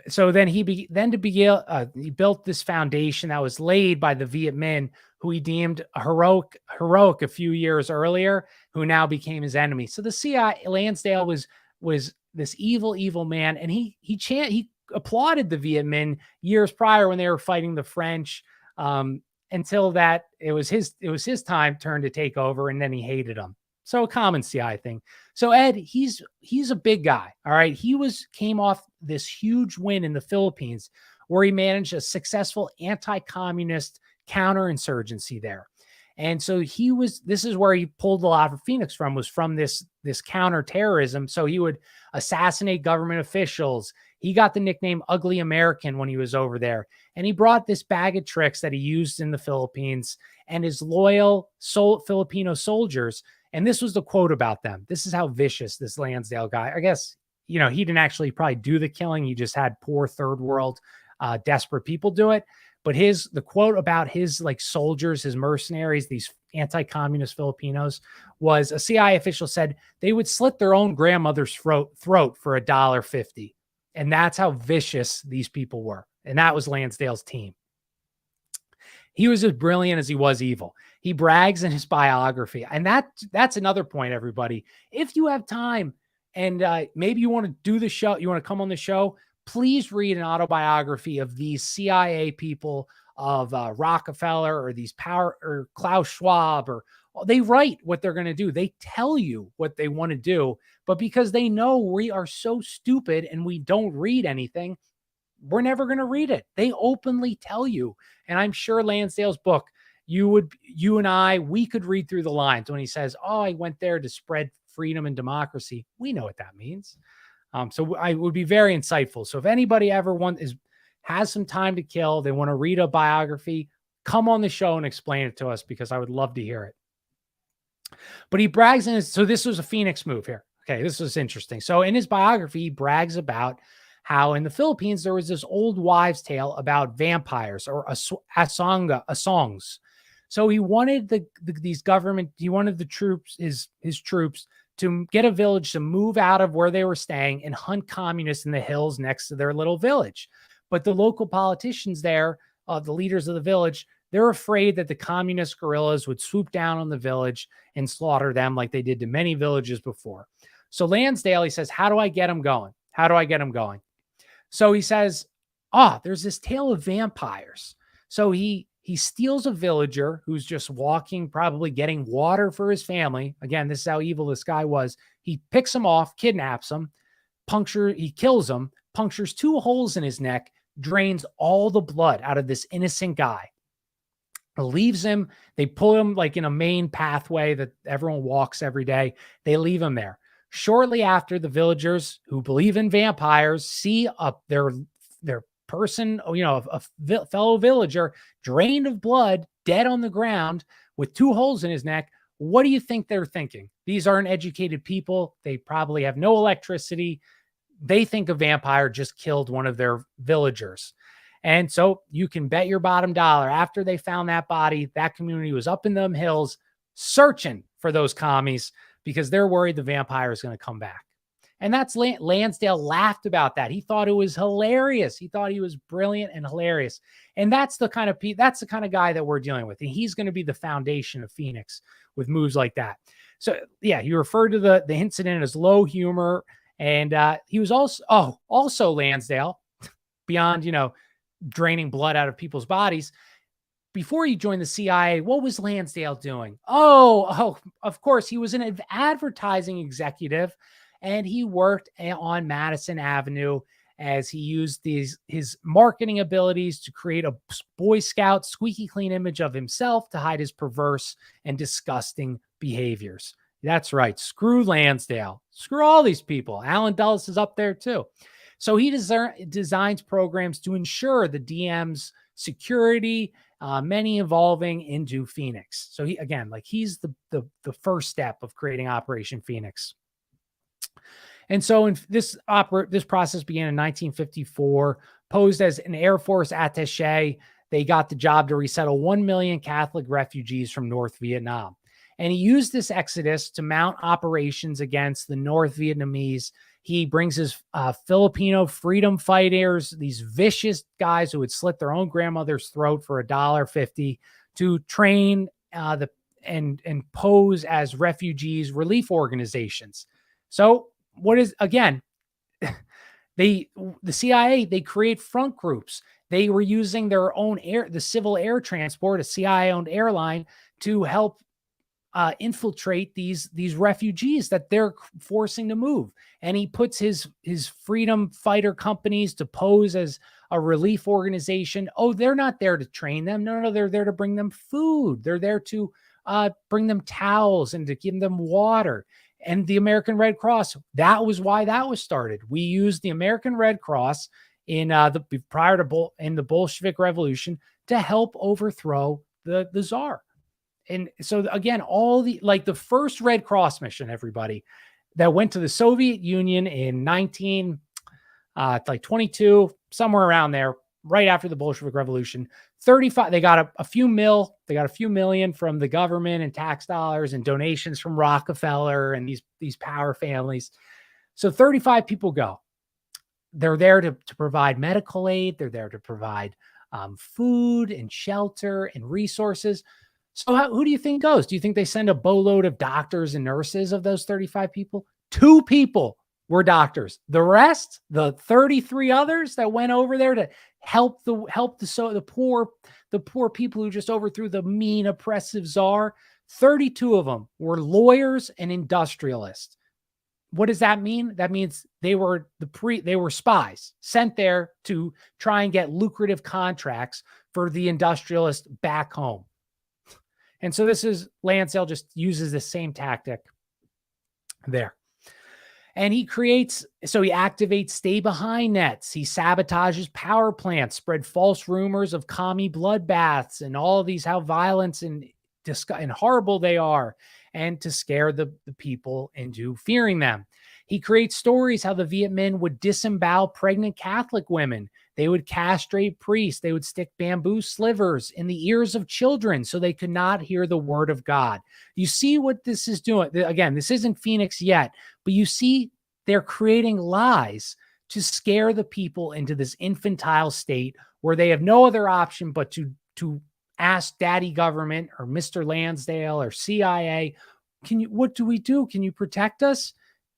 built this foundation that was laid by the Viet Minh, who he deemed heroic a few years earlier, who now became his enemy. So the CIA, Lansdale was this evil man, and he applauded the Viet Minh years prior when they were fighting the French, until that it was his turn to take over, and then he hated them. So a common CI thing. So Ed, he's a big guy. All right. He came off this huge win in the Philippines where he managed a successful anti-communist counterinsurgency there. And so this is where he pulled a lot of Phoenix from, was from this counterterrorism. So he would assassinate government officials. He got the nickname Ugly American when he was over there. And he brought this bag of tricks that he used in the Philippines, and his loyal Filipino soldiers. And this was the quote about them. This is how vicious this Lansdale guy, I guess, he didn't actually probably do the killing. He just had poor third world, desperate people do it. But the quote about his soldiers, his mercenaries, these anti-communist Filipinos, was a CIA official said they would slit their own grandmother's throat for $1.50. And that's how vicious these people were. And that was Lansdale's team. He was as brilliant as he was evil. He brags in his biography. And that's another point, everybody. If you have time and maybe you want to do the show, you want to come on the show, please read an autobiography of these CIA people, of Rockefeller, or these power, or Klaus Schwab, or they write what they're going to do. They tell you what they want to do, but because they know we are so stupid and we don't read anything, we're never going to read it. They openly tell you. And I'm sure Lansdale's book, you and I, we could read through the lines when he says, "Oh, I went there to spread freedom and democracy." We know what that means. So I would be very insightful. So if anybody ever has some time to kill, they want to read a biography, come on the show and explain it to us, because I would love to hear it. But he brags in his, so this was a Phoenix move here. Okay, this was interesting. So in his biography, he brags about how in the Philippines there was this old wives' tale about vampires, or songs. So he wanted he wanted the troops, his troops, to get a village to move out of where they were staying and hunt communists in the hills next to their little village. But the local politicians there, the leaders of the village, they're afraid that the communist guerrillas would swoop down on the village and slaughter them like they did to many villages before. So Lansdale, he says, how do I get them going? How do I get them going? So he says, there's this tale of vampires. So he steals a villager who's just walking, probably getting water for his family. Again, this is how evil this guy was. He picks him off, kidnaps him, he kills him, punctures 2 holes in his neck, drains all the blood out of this innocent guy, leaves him. They pull him like in a main pathway that everyone walks every day. They leave him there. Shortly after, the villagers who believe in vampires see their person, a fellow villager, drained of blood, dead on the ground with 2 holes in his neck. What do you think they're thinking? These aren't educated people. They probably have no electricity. They think a vampire just killed one of their villagers. And so you can bet your bottom dollar, after they found that body, that community was up in them hills searching for those commies, because they're worried the vampire is going to come back. And that's Lansdale laughed about that. He thought it was hilarious. He thought he was brilliant and hilarious. And that's the kind of guy that we're dealing with. And he's going to be the foundation of Phoenix with moves like that. So yeah, he referred to the incident as low humor. And he was also Lansdale, beyond, draining blood out of people's bodies. Before he joined the CIA, what was Lansdale doing? Oh, of course, he was an advertising executive. And he worked on Madison Avenue as he used his marketing abilities to create a Boy Scout squeaky clean image of himself to hide his perverse and disgusting behaviors. That's right. Screw Lansdale. Screw all these people. Alan Dulles is up there too. So he designs programs to ensure the DM's security, many evolving into Phoenix. So he's the first step of creating Operation Phoenix. And so this process began in 1954, posed as an Air Force attaché. They got the job to resettle 1 million Catholic refugees from North Vietnam. And he used this exodus to mount operations against the North Vietnamese. He brings his Filipino freedom fighters, these vicious guys who would slit their own grandmother's throat for $1.50, to train and pose as refugees relief organizations. So the CIA, they create front groups. They were using their own the civil air transport, a CIA-owned airline, to help infiltrate these refugees that they're forcing to move. And he puts his freedom fighter companies to pose as a relief organization. Oh, they're not there to train them. No, they're there to bring them food. They're there to bring them towels and to give them water. And the American Red Cross, that was why that was started. We used the American Red Cross in the Bolshevik Revolution to help overthrow the Tsar. And so again, the first Red Cross mission, everybody, that went to the Soviet Union in 1922, somewhere around there, right after the Bolshevik Revolution. 35, they got a few million from the government and tax dollars and donations from Rockefeller and these power families. So 35 people go. They're there to provide medical aid. They're there to provide food and shelter and resources. So who do you think goes? Do you think they send a boatload of doctors and nurses of those 35 people? 2 people. were doctors. The rest, the 33 others that went over there to help the poor people who just overthrew the mean oppressive czar, 32 of them were lawyers and industrialists. What does that mean? That means they were spies sent there to try and get lucrative contracts for the industrialists back home. And so Lansdale just uses the same tactic there. And he activates stay behind nets. He sabotages power plants, spread false rumors of commie bloodbaths and all of these, how violent and horrible they are, and to scare the people into fearing them. He creates stories how the Viet Minh would disembowel pregnant Catholic women. They would castrate priests. They would stick bamboo slivers in the ears of children so they could not hear the word of God. You see what this is doing? Again, this isn't Phoenix yet, but you see they're creating lies to scare the people into this infantile state where they have no other option but to ask Daddy Government or Mr. Lansdale or CIA, what do we do? Can you protect us?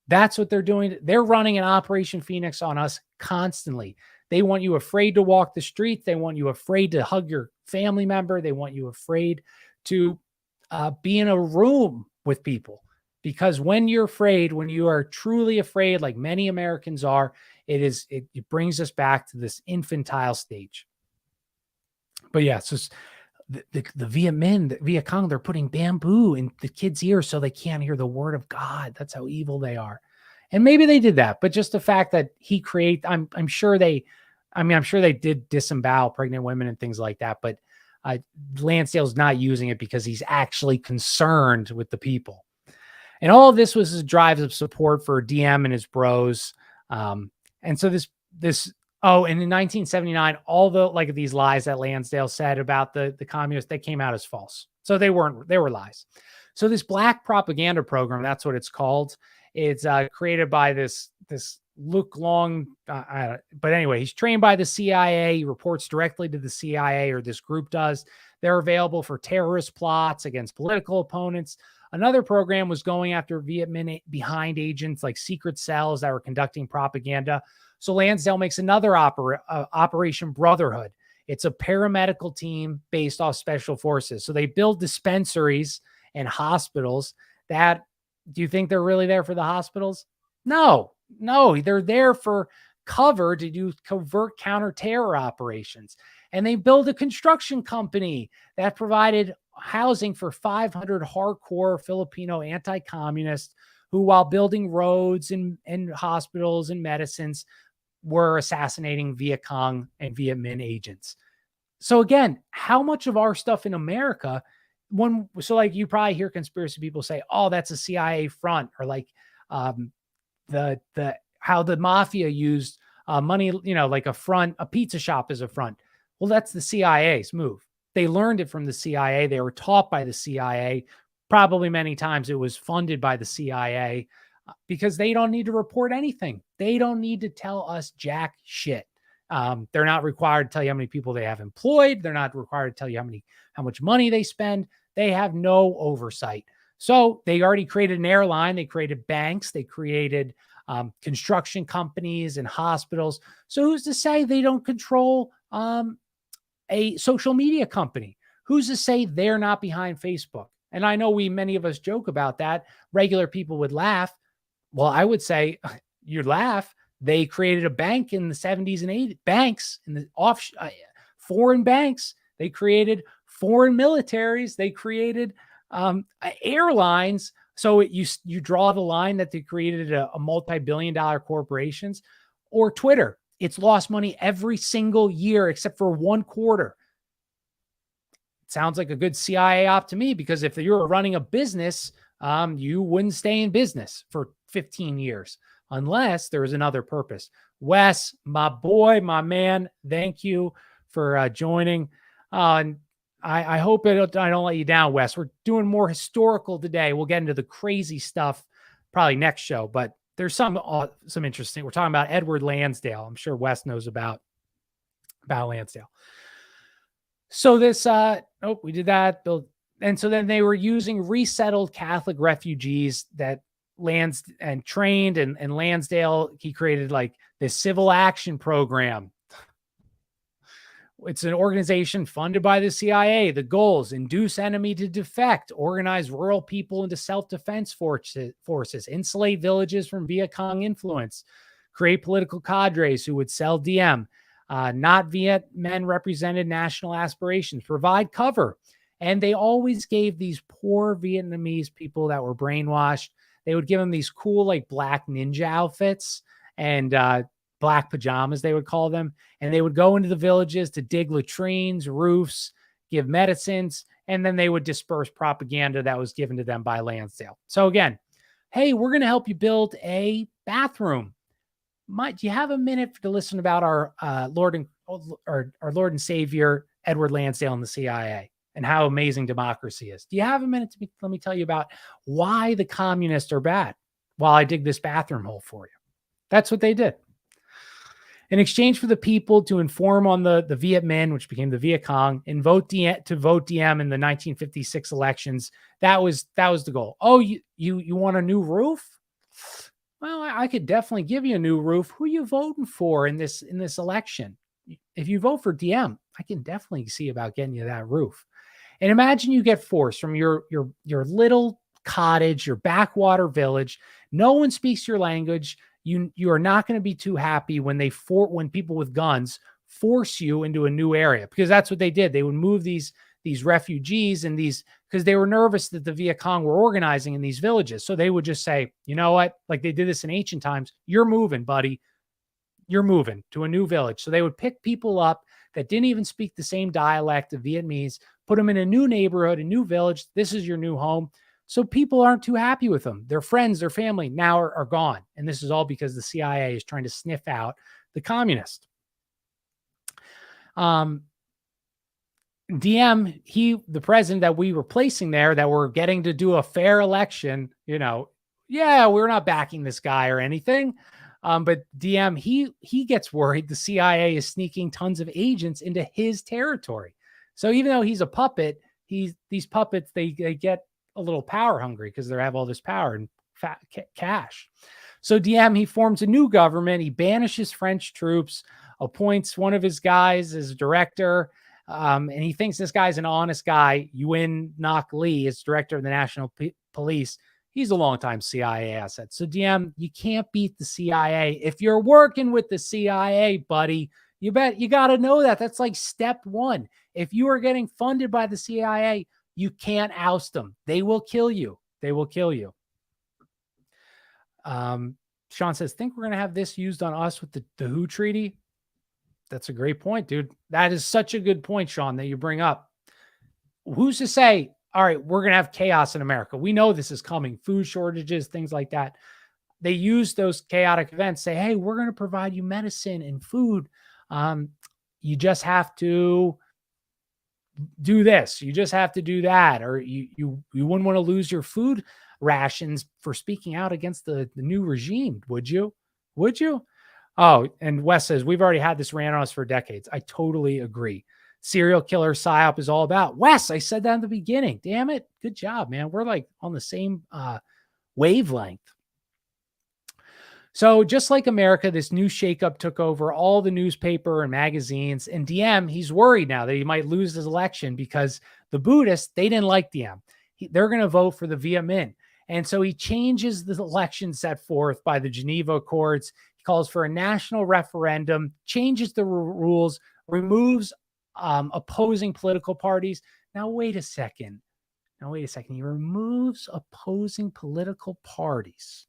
That's what they're doing. They're running an Operation Phoenix on us constantly. They want you afraid to walk the streets. They want you afraid to hug your family member. They want you afraid to be in a room with people. Because when you're afraid, when you are truly afraid, like many Americans are, it brings us back to this infantile stage. But yeah, so the Viet Minh, the Viet Cong, they're putting bamboo in the kids' ears so they can't hear the word of God. That's how evil they are. And maybe they did that, but just the fact that I'm sure they did disembowel pregnant women and things like that. But Lansdale's not using it because he's actually concerned with the people. And all of this was his drive of support for DM and his bros. And so and in 1979, all these lies that Lansdale said about the communists, they came out as false. So they were lies. So this black propaganda program, that's what it's called. It's created by this Luke Long. But anyway, he's trained by the CIA. He reports directly to the CIA, or this group does. They're available for terrorist plots against political opponents. Another program was going after Viet Minh behind agents, like secret cells that were conducting propaganda. So Lansdale makes another Operation Brotherhood. It's a paramedical team based off special forces. So they build dispensaries and hospitals that, do you think they're really there for the hospitals? No, they're there for cover to do covert counter-terror operations. And they build a construction company that provided housing for 500 hardcore Filipino anti-communists who, while building roads and hospitals and medicines, were assassinating Viet Cong and Viet Minh agents. So again, how much of our stuff in America, you probably hear conspiracy people say, oh, that's a CIA front, or how the mafia used money, like a pizza shop as a front. Well, that's the CIA's move. They learned it from the CIA. They were taught by the CIA. Probably many times it was funded by the CIA, because they don't need to report anything. They don't need to tell us jack shit. They're not required to tell you how many people they have employed. They're not required to tell you how much money they spend. They have no oversight. So they already created an airline. They created banks. They created construction companies and hospitals. So who's to say they don't control a social media company? Who's to say they're not behind Facebook? And I know many of us joke about that. Regular people would laugh. Well, I would say, you laugh. They created a bank in the 70s and 80s, banks in the foreign banks. They created foreign militaries. They created airlines. So you draw the line that they created a multi-billion-dollar corporations. Or Twitter. It's lost money every single year except for one quarter. It sounds like a good CIA op to me, because if you're running a business, you wouldn't stay in business for 15 years unless there was another purpose. Wes, my boy, my man, thank you for joining. I hope I don't let you down, Wes. We're doing more historical today. We'll get into the crazy stuff probably next show, but there's some interesting. We're talking about Edward Lansdale. I'm sure Wes knows about Lansdale. So this, we did that. And so then they were using resettled Catholic refugees that lands and trained, and Lansdale, he created like this civil action program. It's an organization funded by the CIA. The goals: induce enemy to defect, organize rural people into self-defense forces, insulate villages from Viet Cong influence, create political cadres who would sell DM. Not Viet men represented national aspirations, provide cover. And they always gave these poor Vietnamese people that were brainwashed, they would give them these cool, like black ninja outfits and black pajamas, they would call them. And they would go into the villages to dig latrines, roofs, give medicines, and then they would disperse propaganda that was given to them by Lansdale. So again, hey, we're going to help you build a bathroom. Do you have a minute to listen about our Lord and Savior, Edward Lansdale, and the CIA, and how amazing democracy is? Do you have a minute to let me tell you about why the communists are bad while I dig this bathroom hole for you? That's what they did. In exchange for the people to inform on the Viet Minh, which became the Viet Cong, and vote DM in the 1956 elections, that was the goal. Oh, you want a new roof? Well, I could definitely give you a new roof. Who are you voting for in this election? If you vote for DM, I can definitely see about getting you that roof. And imagine you get forced from your little cottage, your backwater village. No one speaks your language. You are not going to be too happy when people with guns force you into a new area, because that's what they did. They would move these refugees and because they were nervous that the Viet Cong were organizing in these villages. So they would just say, you know what? Like they did this in ancient times. You're moving, buddy. You're moving to a new village. So they would pick people up that didn't even speak the same dialect of Vietnamese, put them in a new neighborhood, a new village. This is your new home. So people aren't too happy with them. Their friends, their family now are gone. And this is all because the CIA is trying to sniff out the communists. DM, the president that we were placing there, that we're getting to do a fair election, we're not backing this guy or anything. But DM, he gets worried the CIA is sneaking tons of agents into his territory. So even though he's a puppet, these puppets, they get a little power hungry because they have all this power and cash. So DM, he forms a new government. He banishes French troops, appoints one of his guys as director, and he thinks this guy's an honest guy. Yuan Ngoc Lee is director of the National Police. He's a longtime CIA asset. So DM, you can't beat the CIA. If you're working with the CIA, buddy, you got to know that. That's like step one. If you are getting funded by the CIA, you can't oust them. They will kill you. They will kill you. Sean says, think we're going to have this used on us with the WHO treaty? That's a great point, dude. That is such a good point, Sean, that you bring up. Who's to say, all right, we're going to have chaos in America? We know this is coming. Food shortages, things like that. They use those chaotic events, say, hey, we're going to provide you medicine and food. You just have to do this. You just have to do that. Or you wouldn't want to lose your food rations for speaking out against the new regime, would you? Would you? Oh, and Wes says, we've already had this ran on us for decades. I totally agree. Serial killer psyop is all about. Wes, I said that in the beginning. Damn it. Good job, man. We're like on the same wavelength. So just like America, this new shakeup took over all the newspaper and magazines. And DM, he's worried now that he might lose his election because the Buddhists, they didn't like DM. They're going to vote for the Viet Minh. And so he changes the election set forth by the Geneva Accords. He calls for a national referendum, changes the rules, removes opposing political parties. Now, wait a second. He removes opposing political parties.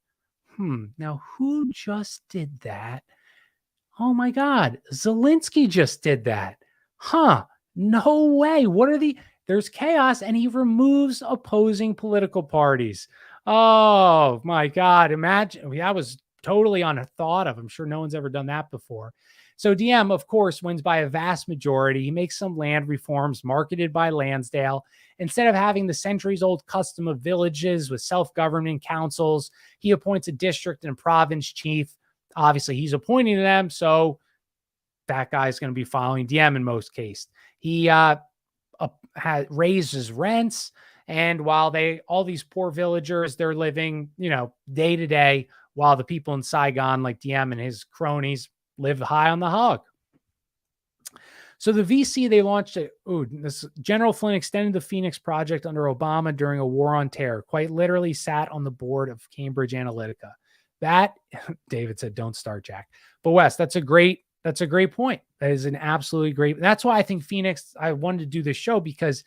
Now, who just did that? Oh, my God. Zelensky just did that. No way. There's chaos, and he removes opposing political parties. Oh, my God. Imagine. That was totally unthought of. I'm sure no one's ever done that before. So DM, of course, wins by a vast majority. He makes some land reforms marketed by Lansdale. Instead of having the centuries-old custom of villages with self-governing councils, he appoints a district and province chief. Obviously, he's appointing them, so that guy's going to be following DM in most cases. He raises rents, And while all these poor villagers, they're living, day to day, while the people in Saigon, like Diem and his cronies, live high on the hog. So the VC, they launched this General Flynn extended the Phoenix Project under Obama during a war on terror, quite literally sat on the board of Cambridge Analytica. That, David said, don't start, Jack. But Wes, that's a great point. That is an absolutely great. That's why I think Phoenix, I wanted to do this show, because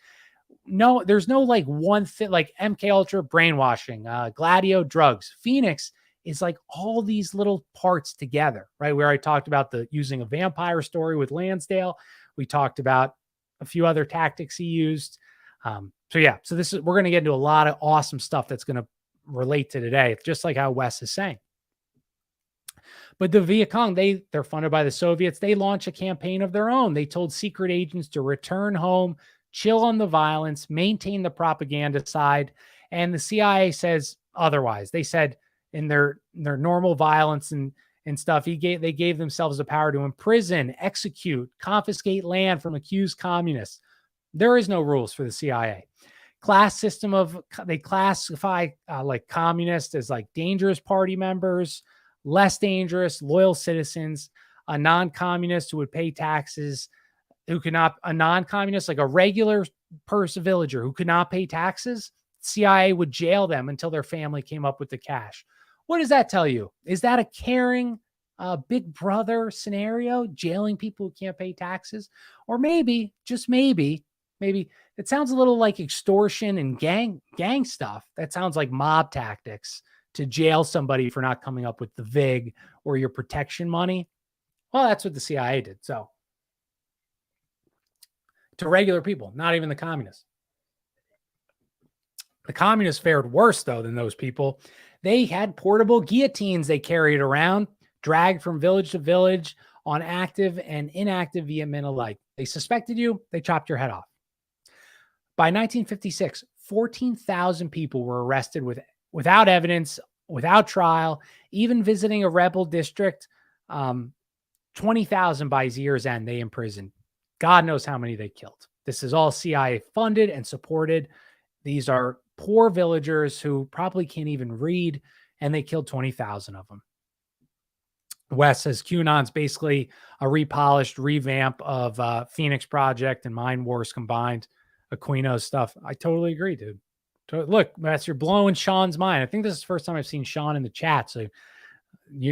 there's no like one thing, like MK Ultra brainwashing, Gladio drugs. Phoenix is like all these little parts together, right? Where I talked about using a vampire story with Lansdale. We talked about a few other tactics he used. So we're going to get into a lot of awesome stuff that's going to relate to today, just like how Wes is saying. But the Viet Cong, they're funded by the Soviets. They launch a campaign of their own. They told secret agents to return home, chill on the violence, maintain the propaganda side. And the CIA says otherwise. They said in their normal violence and stuff, they gave themselves the power to imprison, execute, confiscate land from accused communists. There is no rules for the CIA. Class system they classify like communists as like dangerous party members, less dangerous, loyal citizens, a non-communist who would pay taxes, a non-communist, like a regular person villager who could not pay taxes, CIA would jail them until their family came up with the cash. What does that tell you? Is that a caring big brother scenario, jailing people who can't pay taxes? Or maybe, just maybe it sounds a little like extortion and gang stuff. That sounds like mob tactics to jail somebody for not coming up with the VIG or your protection money. Well, that's what the CIA did. So to regular people, not even the communists. The communists fared worse, though, than those people. They had portable guillotines they carried around, dragged from village to village on active and inactive Viet Minh alike. They suspected you, they chopped your head off. By 1956, 14,000 people were arrested without evidence, without trial, even visiting a rebel district. 20,000 by his year's end, they imprisoned. God knows how many they killed. This is all CIA funded and supported. These are poor villagers who probably can't even read, and they killed 20,000 of them. Wes says QAnon's basically a repolished revamp of Phoenix Project and Mind Wars combined. Aquino stuff. I totally agree, dude. Look, Wes, you're blowing Sean's mind. I think this is the first time I've seen Sean in the chat. So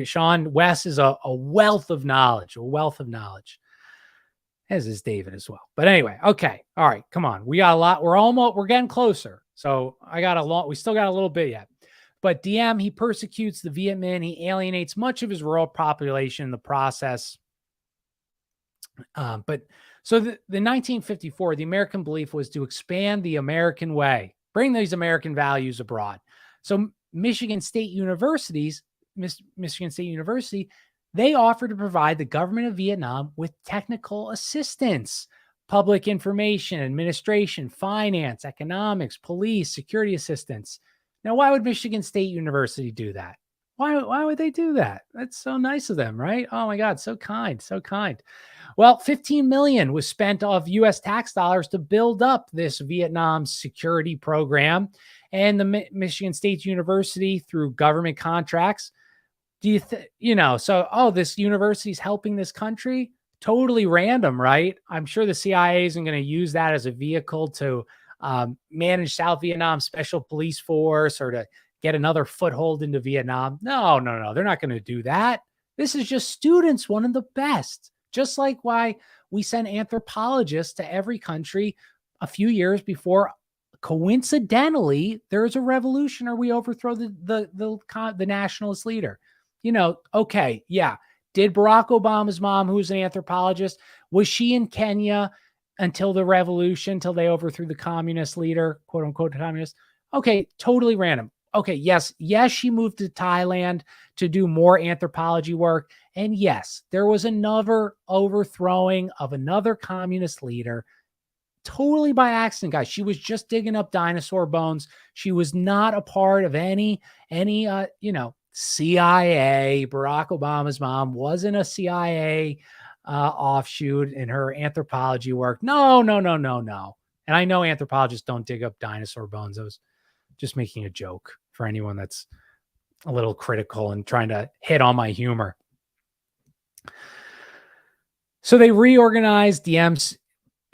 Sean, Wes is a wealth of knowledge, as is David as well. But anyway, okay. All right, come on. We got a lot. We're getting closer. So we still got a little bit yet. But Diem, he persecutes the Viet Minh. He alienates much of his rural population in the process. So the 1954, the American belief was to expand the American way, bring these American values abroad. So Michigan State University, they offered to provide the government of Vietnam with technical assistance, public information, administration, finance, economics, police, security assistance. Now, why would Michigan State University do that? Why would they do that? That's so nice of them, right? Oh my God, so kind, so kind. Well, $15 million was spent of U.S. tax dollars to build up this Vietnam security program, and the Michigan State University, through government contracts, this university is helping this country? Totally random, right? I'm sure the CIA isn't going to use that as a vehicle to manage South Vietnam Special Police Force or to get another foothold into Vietnam. No. They're not going to do that. This is just students, one of the best. Just like why we send anthropologists to every country a few years before, coincidentally, there's a revolution or we overthrow the nationalist leader. Okay, yeah. Did Barack Obama's mom, who's an anthropologist, was she in Kenya until the revolution, until they overthrew the communist leader, quote unquote communist? Okay, totally random. Okay, yes, she moved to Thailand to do more anthropology work. And yes, there was another overthrowing of another communist leader, totally by accident, guys. She was just digging up dinosaur bones. She was not a part of any CIA. Barack Obama's mom wasn't a CIA offshoot in her anthropology work. No. And I know anthropologists don't dig up dinosaur bones. I was just making a joke for anyone that's a little critical and trying to hit on my humor. So they reorganized DM's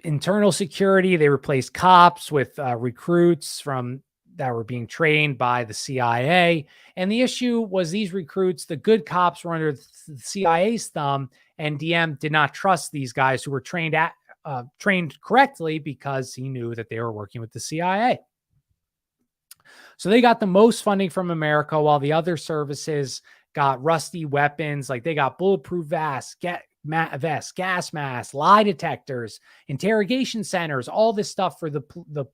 internal security. They replaced cops with recruits that were being trained by the CIA. And the issue was these recruits, the good cops were under the CIA's thumb, and DM did not trust these guys who were trained correctly because he knew that they were working with the CIA. So they got the most funding from America while the other services got rusty weapons. Like they got bulletproof vests, gas masks, lie detectors, interrogation centers, all this stuff for the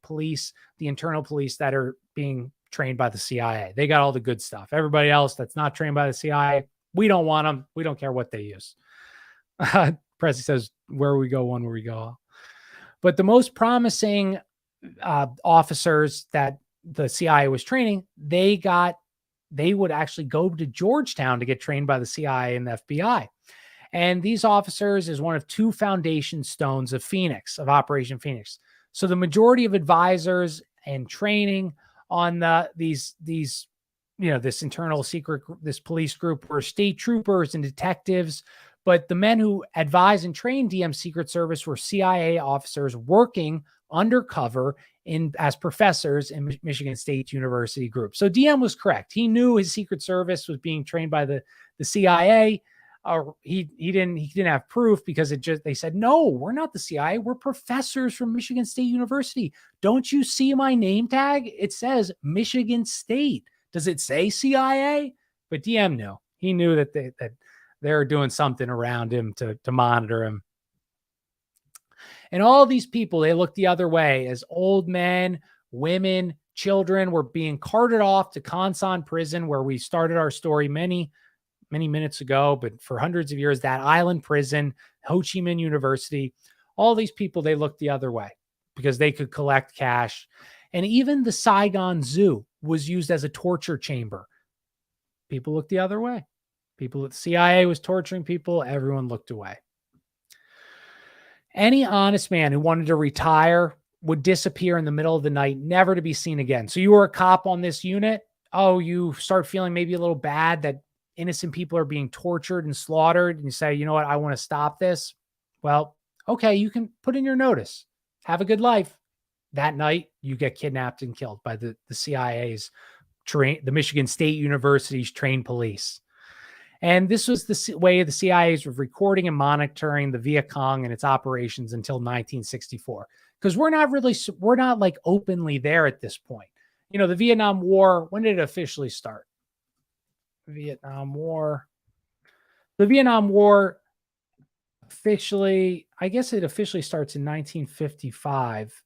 police, the internal police that are being trained by the CIA. They got all the good stuff. Everybody else that's not trained by the CIA, we don't want them. We don't care what they use. Prezi says, where we go, one where we go. But the most promising officers that the CIA was training, they would actually go to Georgetown to get trained by the CIA and the FBI. And these officers is one of two foundation stones of Operation Phoenix. So the majority of advisors and training on this internal secret, this police group were state troopers and detectives. But the men who advised and trained DM Secret Service were CIA officers working undercover as professors in Michigan State University group. So DM was correct. He knew his Secret Service was being trained by the CIA. He didn't have proof because they said, no, we're not the CIA. We're professors from Michigan State University. Don't you see my name tag? It says Michigan State. Does it say CIA? But DM knew. He knew that they were doing something around him to monitor him. And all these people, they looked the other way as old men, women, children were being carted off to Conson prison, where we started our story many minutes ago, but for hundreds of years, that island prison, Ho Chi Minh University, all these people, they looked the other way because they could collect cash. And even the Saigon Zoo was used as a torture chamber. People looked the other way. The CIA was torturing people. Everyone looked away. Any honest man who wanted to retire would disappear in the middle of the night, never to be seen again. So you were a cop on this unit. Oh, you start feeling maybe a little bad that innocent people are being tortured and slaughtered. And you say, you know what? I want to stop this. Well, okay, you can put in your notice. Have a good life. That night, you get kidnapped and killed by the CIA's the Michigan State University's trained police. And this was the way the CIA's were recording and monitoring the Viet Cong and its operations until 1964. Because we're not like openly there at this point. You know, the Vietnam War, when did it officially start? The Vietnam War officially, I guess it officially starts in 1955.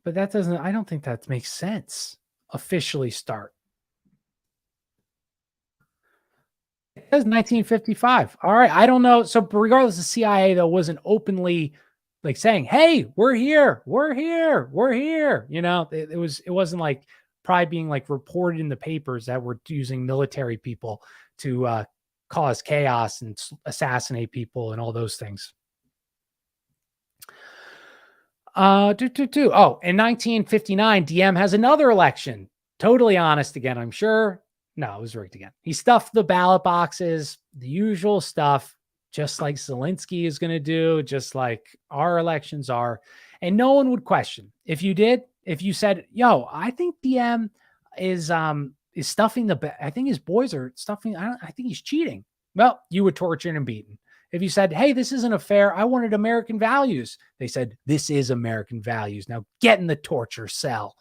But I don't think that makes sense. Officially start. It says 1955. All right. I don't know. So regardless, the CIA, though, wasn't openly like saying, hey, we're here. You know, it wasn't like probably being like reported in the papers that we're using military people to cause chaos and assassinate people and all those things. Oh, in 1959, DM has another election. Totally honest again, I'm sure. No, it was rigged again. He stuffed the ballot boxes, the usual stuff, just like Zelensky is going to do, just like our elections are. And no one would question. If you said, yo, I think DM is stuffing I think his boys are stuffing, I think he's cheating. Well, you would torture and beaten. If you said, hey, this isn't a fair, I wanted American values. They said, this is American values. Now get in the torture cell.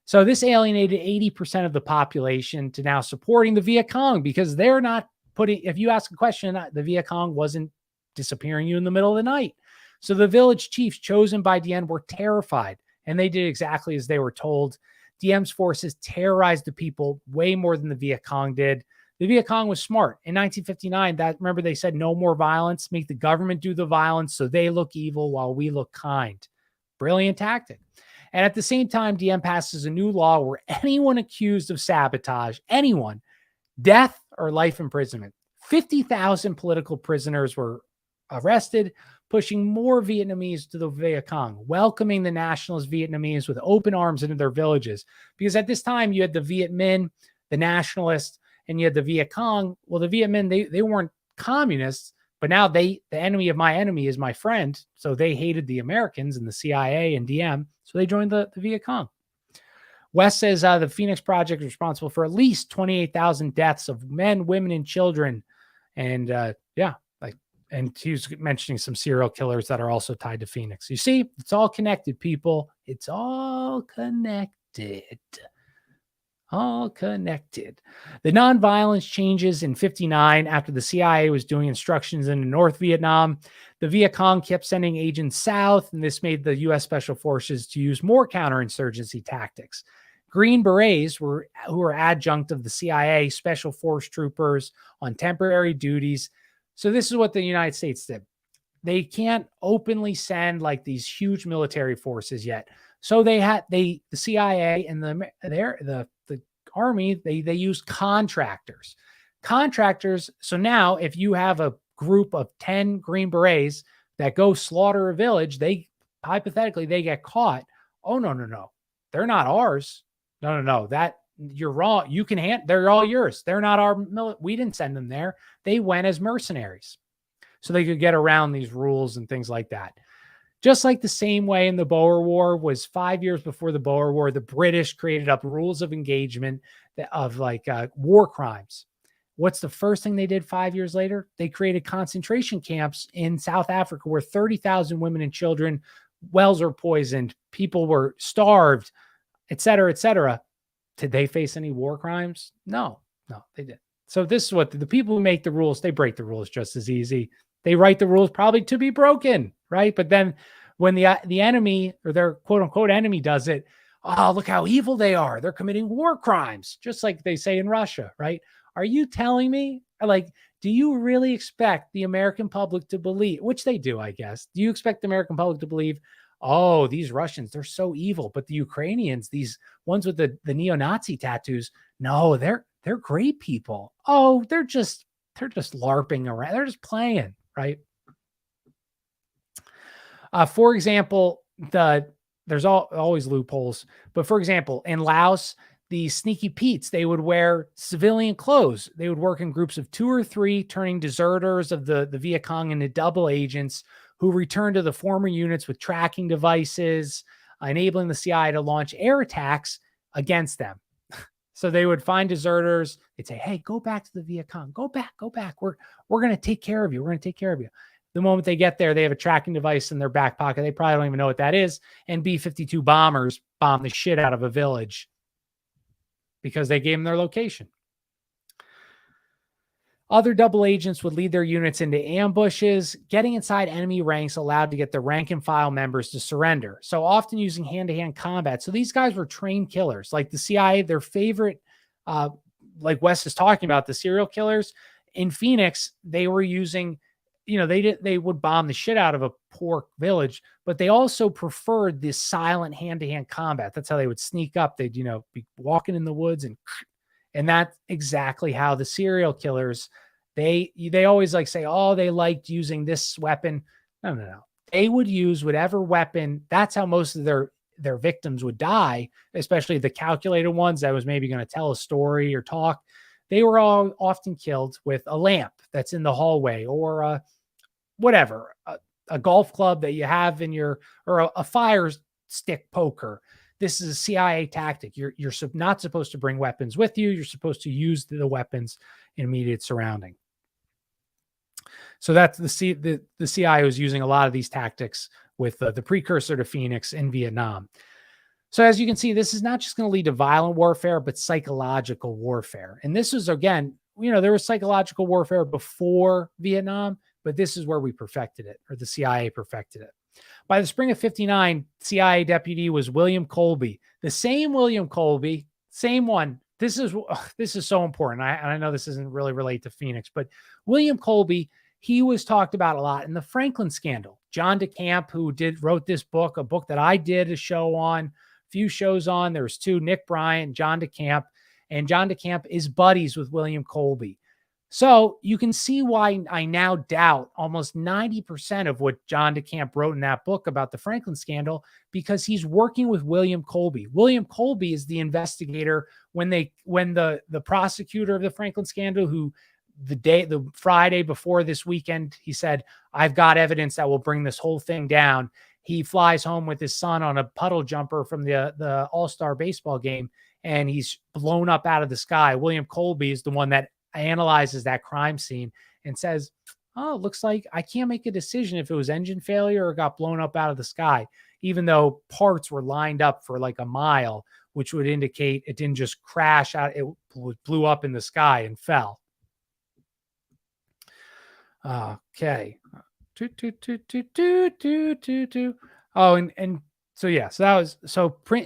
So this alienated 80% of the population to now supporting the Viet Cong because they're not if you ask a question, the Viet Cong wasn't disappearing you in the middle of the night. So the village chiefs chosen by Diem were terrified, and they did exactly as they were told. Diem's forces terrorized the people way more than the Viet Cong did. The Viet Cong was smart. In 1959, remember they said no more violence, make the government do the violence so they look evil while we look kind. Brilliant tactic. And at the same time, Diem passes a new law where anyone accused of sabotage, death or life imprisonment. 50,000 political prisoners were arrested, pushing more Vietnamese to the Viet Cong, welcoming the nationalist Vietnamese with open arms into their villages. Because at this time, you had the Viet Minh, the nationalists, and you had the Viet Cong. Well, the Viet Minh, they weren't communists, but now the enemy of my enemy is my friend. So they hated the Americans and the CIA and DM. So they joined the Viet Cong. West says the Phoenix Project is responsible for at least 28,000 deaths of men, women, and children. And and he's mentioning some serial killers that are also tied to Phoenix. You see, it's all connected, people. It's all connected. All connected. The nonviolence changes in 1959 after the CIA was doing instructions in North Vietnam. The Viet Cong kept sending agents south, and this made the U.S. Special Forces to use more counterinsurgency tactics. Green Berets who were adjunct of the CIA, special force troopers on temporary duties. So this is what the United States did. They can't openly send like these huge military forces yet. So the CIA and the Army, they used contractors. So now if you have a group of 10 Green Berets that go slaughter a village, they hypothetically get caught. Oh, no. They're not ours. No. That you're wrong. They're all yours. They're not our we didn't send them there. They went as mercenaries. So they could get around these rules and things like that. Just like the same way in the Boer War was 5 years before the Boer War, the British created up rules of engagement of war crimes. What's the first thing they did 5 years later? They created concentration camps in South Africa where 30,000 women and children, wells were poisoned, people were starved, et cetera, et cetera. Did they face any war crimes? No, they didn't. So this is what the people who make the rules, they break the rules just as easy. They write the rules probably to be broken, right? But then when the enemy or their quote unquote enemy does it, oh, look how evil they are. They're committing war crimes, just like they say in Russia, right? Are you telling me, do you really expect the American public to believe, which they do, I guess, do you expect the American public to believe, oh, these Russians, they're so evil, but the Ukrainians, these ones with the neo-Nazi tattoos, no, they're great people. Oh, they're just LARPing around. They're just playing, right? For example, there's always loopholes, but for example, in Laos, the Sneaky Pete's, they would wear civilian clothes. They would work in groups of 2 or 3, turning deserters of the Viet Cong into double agents who returned to the former units with tracking devices, enabling the CIA to launch air attacks against them. So they would find deserters. They'd say, hey, go back to the Viet Cong. Go back. We're going to take care of you. We're going to take care of you. The moment they get there, they have a tracking device in their back pocket. They probably don't even know what that is. And B-52 bombers bomb the shit out of a village because they gave them their location. Other double agents would lead their units into ambushes. Getting inside enemy ranks allowed to get the rank and file members to surrender. So often using hand-to-hand combat. So these guys were trained killers. Like the CIA, their favorite, like Wes is talking about, the serial killers in Phoenix, they were using, they would bomb the shit out of a poor village, but they also preferred this silent hand-to-hand combat. That's how they would sneak up. They'd, be walking in the woods and that's exactly how the serial killers, they always say, oh, they liked using this weapon. No. They would use whatever weapon. That's how most of their victims would die, especially the calculated ones that was maybe going to tell a story or talk. They were all often killed with a lamp that's in the hallway or whatever, a golf club that you have in or a fire stick poker. This is a CIA tactic. You're not supposed to bring weapons with you. You're supposed to use the weapons in immediate surrounding. So that's the CIA was using a lot of these tactics with the precursor to Phoenix in Vietnam. So as you can see, this is not just going to lead to violent warfare, but psychological warfare. And this was, again, there was psychological warfare before Vietnam, but this is where we perfected it, or the CIA perfected it. By the spring of 1959, CIA deputy was William Colby. The same William Colby, same one. This is so important. I know this doesn't really relate to Phoenix, but William Colby, he was talked about a lot in the Franklin scandal. John DeCamp, who wrote this book, a book that I did a show on, few shows on. There's 2, Nick Bryant, John DeCamp, and John DeCamp is buddies with William Colby. So you can see why I now doubt almost 90% of what John DeCamp wrote in that book about the Franklin scandal, because he's working with William Colby. William Colby is the investigator when the prosecutor of the Franklin scandal, who the Friday before this weekend, he said, I've got evidence that will bring this whole thing down. He flies home with his son on a puddle jumper from the All-Star baseball game, and he's blown up out of the sky. William Colby is the one that analyzes that crime scene and says, oh, it looks like I can't make a decision if it was engine failure or got blown up out of the sky, even though parts were lined up for like a mile, which would indicate it didn't just crash out. It blew up in the sky and fell. Okay. Oh, and so yeah, so that was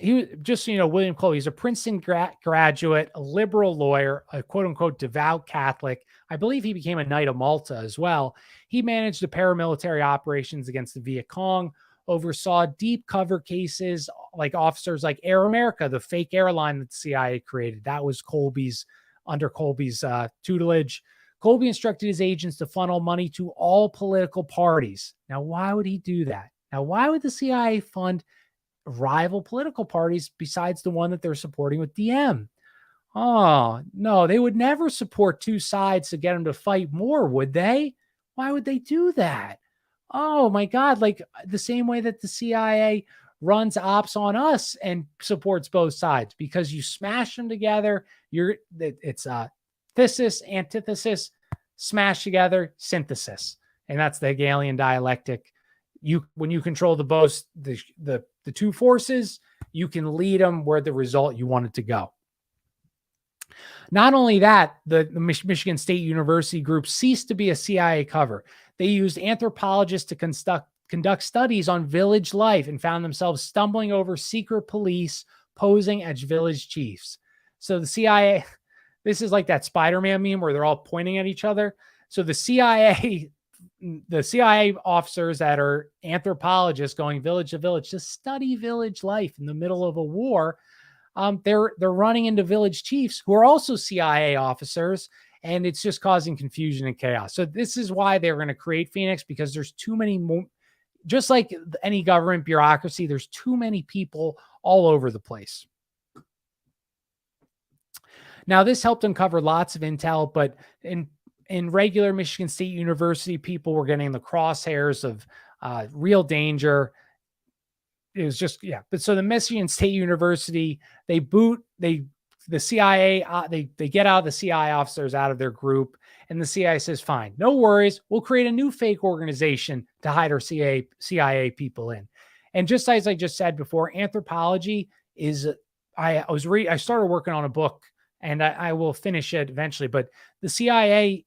he was just William Colby. He's a Princeton graduate, a liberal lawyer, a quote unquote devout Catholic. I believe he became a Knight of Malta as well. He managed the paramilitary operations against the Viet Cong, oversaw deep cover cases like officers like Air America, the fake airline that the CIA created. That was under Colby's tutelage. Colby instructed his agents to funnel money to all political parties. Now, why would he do that? Now, why would the CIA fund rival political parties besides the one that they're supporting with DM? Oh, no, they would never support two sides to get them to fight more, would they? Why would they do that? Oh, my God. Like the same way that the CIA runs ops on us and supports both sides, because you smash them together. It's thesis, antithesis, smash together, synthesis. And that's the Hegelian dialectic. When you control the two forces, you can lead them where the result you want it to go. Not only that, the Michigan State University group ceased to be a CIA cover. They used anthropologists to conduct studies on village life and found themselves stumbling over secret police posing as village chiefs. So the CIA, this is like that Spider-Man meme where they're all pointing at each other. So the CIA officers that are anthropologists going village to village to study village life in the middle of a war, they're running into village chiefs who are also CIA officers, and it's just causing confusion and chaos. So this is why they're going to create Phoenix, because there's too many, just like any government bureaucracy, there's too many people all over the place. Now, this helped uncover lots of intel, but in regular Michigan State University, people were getting the crosshairs of real danger. It was just, yeah. But so the Michigan State University, the CIA, they get out the CIA officers out of their group, and the CIA says, fine, no worries. We'll create a new fake organization to hide our CIA people in. And just as I just said before, anthropology is, I started working on a book, and I will finish it eventually, but the CIA,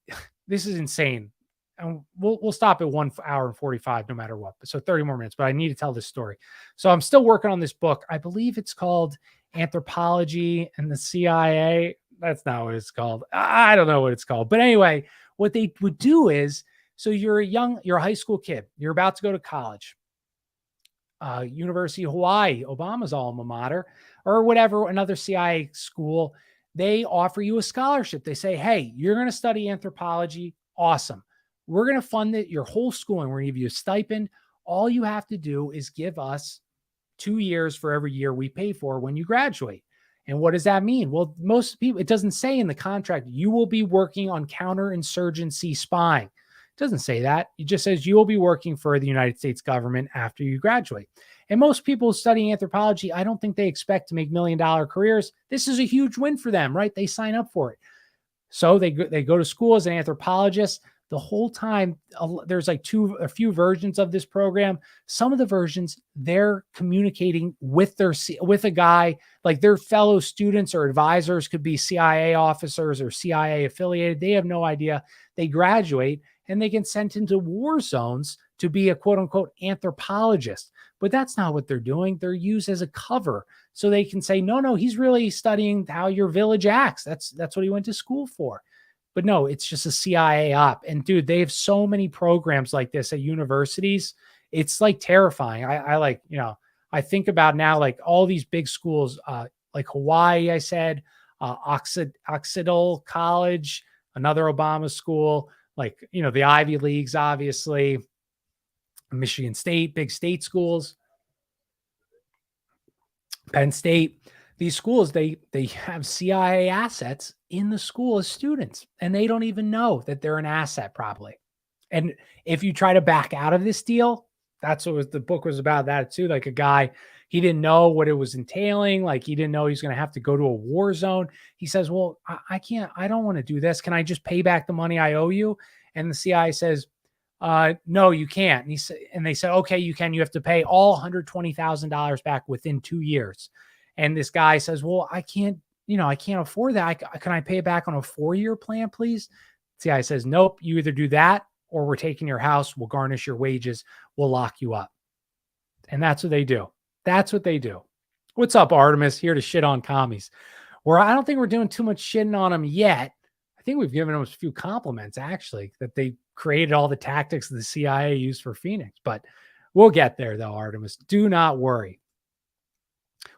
this is insane. And we'll stop at 1 hour and 45 no matter what. So 30 more minutes, but I need to tell this story. So I'm still working on this book. I believe it's called Anthropology and the CIA. That's not what it's called. I don't know what it's called. But anyway, what they would do is, so you're a high school kid. You're about to go to college. University of Hawaii, Obama's alma mater, or whatever, another CIA school. They offer you a scholarship. They say, hey, you're going to study anthropology. Awesome. We're going to fund your whole schooling. We're going to give you a stipend. All you have to do is give us 2 years for every year we pay for when you graduate. And what does that mean? Well, most people, it doesn't say in the contract, you will be working on counterinsurgency spying. It doesn't say that. It just says you will be working for the United States government after you graduate. And most people studying anthropology, I don't think they expect to make $1 million careers. This is a huge win for them, right? They sign up for it. So they go to school as an anthropologist. The whole time, there's like a few versions of this program. Some of the versions, they're communicating with a guy, like their fellow students or advisors could be CIA officers or CIA affiliated. They have no idea. They graduate and they get sent into war zones to be a quote unquote anthropologist. But that's not what they're doing. They're used as a cover so they can say, no, he's really studying how your village acts. That's what he went to school for. But no, it's just a CIA op. And dude, they have so many programs like this at universities. It's like terrifying. I think about now, like all these big schools, like Hawaii, I said, Occidental College, another Obama school, like, the Ivy Leagues, obviously, Michigan State, big state schools, Penn State. These schools, they have CIA assets in the school as students, and they don't even know that they're an asset probably. And if you try to back out of this deal, that's what the book was about, that too. Like a guy, he didn't know what it was entailing. Like he didn't know he was going to have to go to a war zone. He says, well, I can't, I don't want to do this. Can I just pay back the money I owe you? And the CIA says, no, you can't. And they said, okay, you can. You have to pay all $120,000 back within 2 years. And this guy says, well, I can't afford that. Can I pay it back on a 4-year plan, please? CIA says, nope, you either do that or we're taking your house. We'll garnish your wages. We'll lock you up. And that's what they do. That's what they do. What's up, Artemis? Here to shit on commies. I don't think we're doing too much shitting on them yet. I think we've given them a few compliments, actually, that they created all the tactics the CIA used for Phoenix. But we'll get there, though, Artemis. Do not worry.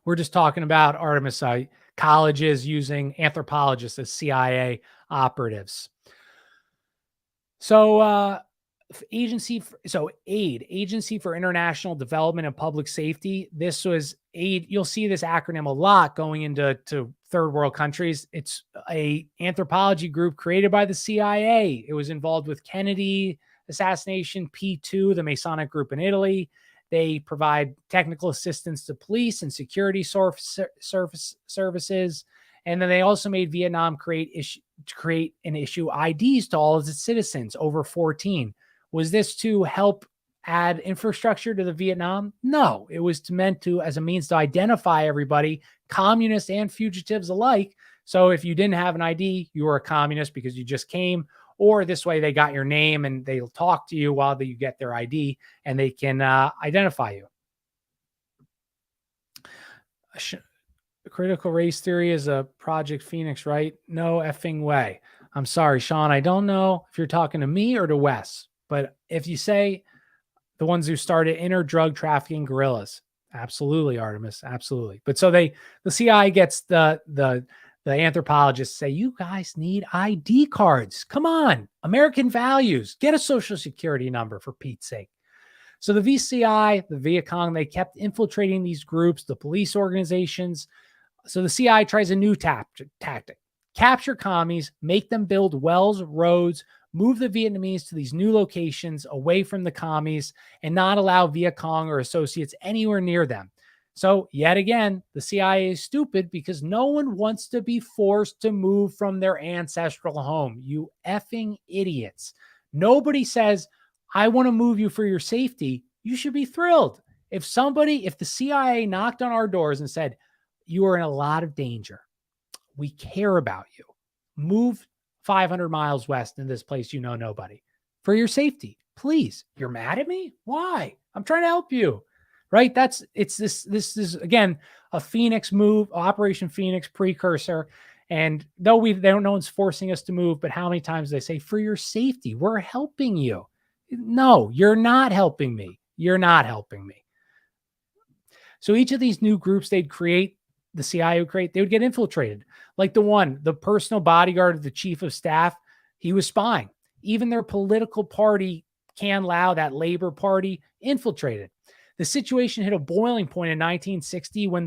We're just talking about, Artemis, colleges using anthropologists as CIA operatives. So Agency for International Development and Public Safety. This was aid. You'll see this acronym a lot going into third world countries. It's a anthropology group created by the CIA. It was involved with Kennedy assassination, P2, the Masonic group in Italy. They provide technical assistance to police and security services. And then they also made Vietnam create and issue IDs to all of its citizens over 14. Was this to help add infrastructure to the Vietnam? No, it was meant as a means to identify everybody, communists and fugitives alike. So if you didn't have an ID, you were a communist because you just came, or this way they got your name and they'll talk to you while you get their ID and they can identify you. Critical race theory is a Project Phoenix, right? No effing way. I'm sorry, Sean. I don't know if you're talking to me or to Wes, but if you say the ones who started inner drug trafficking guerrillas, absolutely, Artemis, absolutely. But so the CIA gets the anthropologists say, you guys need ID cards. Come on, American values. Get a social security number for Pete's sake. So the VCI, the Viet Cong, they kept infiltrating these groups, the police organizations. So the CIA tries a new tactic. Capture commies, make them build wells, roads, move the Vietnamese to these new locations away from the commies, and not allow Viet Cong or associates anywhere near them. So yet again, the CIA is stupid because no one wants to be forced to move from their ancestral home. You effing idiots. Nobody says, I want to move you for your safety. You should be thrilled. If the CIA knocked on our doors and said, you are in a lot of danger, we care about you, move 500 miles west in this place you know nobody for your safety, please. You're mad at me? Why? I'm trying to help you. Right? This is again a Phoenix move, Operation Phoenix precursor. And though no one's forcing us to move, but how many times they say for your safety, we're helping you. No, you're not helping me. You're not helping me. So each of these new groups they'd create, the CIA would create, they would get infiltrated. Like the personal bodyguard of the chief of staff, he was spying. Even their political party, Can Lao, that Labor Party, infiltrated. The situation hit a boiling point in 1960 when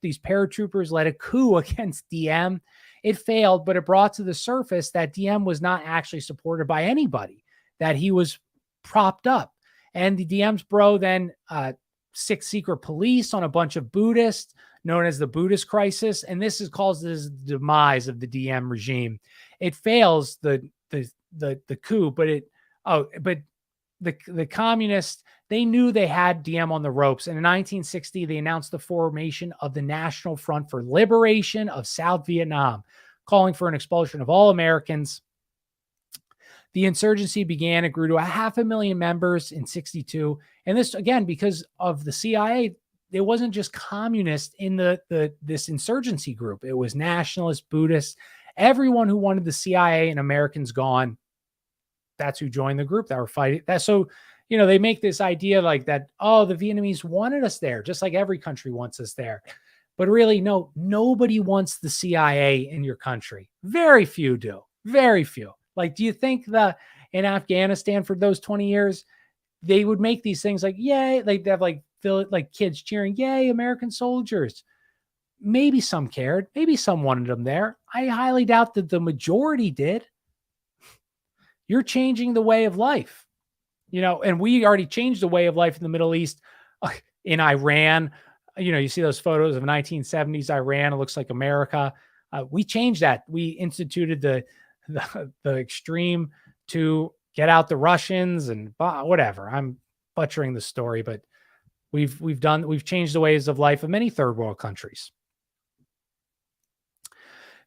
these paratroopers led a coup against Diem. It failed, but it brought to the surface that Diem was not actually supported by anybody, that he was propped up. And the Diem's bro then six secret police on a bunch of Buddhists, known as the Buddhist crisis. And this is caused the demise of the Diem regime. It fails the coup, but the communists, they knew they had Diem on the ropes. And in 1960, they announced the formation of the National Front for Liberation of South Vietnam, calling for an expulsion of all Americans. The insurgency began. It grew to 500,000 members in 62. And this, again, because of the CIA, it wasn't just communists in this insurgency group. It was nationalists, Buddhists, everyone who wanted the CIA and Americans gone. That's who joined the group that were fighting that. So, they make this idea like that, oh, the Vietnamese wanted us there, just like every country wants us there. But really, no, nobody wants the CIA in your country. Very few do. Very few. Like, do you think in Afghanistan for those 20 years, they would make these things like, yay, like they have like kids cheering, yay, American soldiers. Maybe some cared. Maybe some wanted them there. I highly doubt that the majority did. You're changing the way of life, and we already changed the way of life in the Middle East, in Iran. You see those photos of 1970s Iran. It looks like America. We changed that. We instituted the extreme to get out the Russians and whatever. I'm butchering the story, but we've changed the ways of life of many third world countries.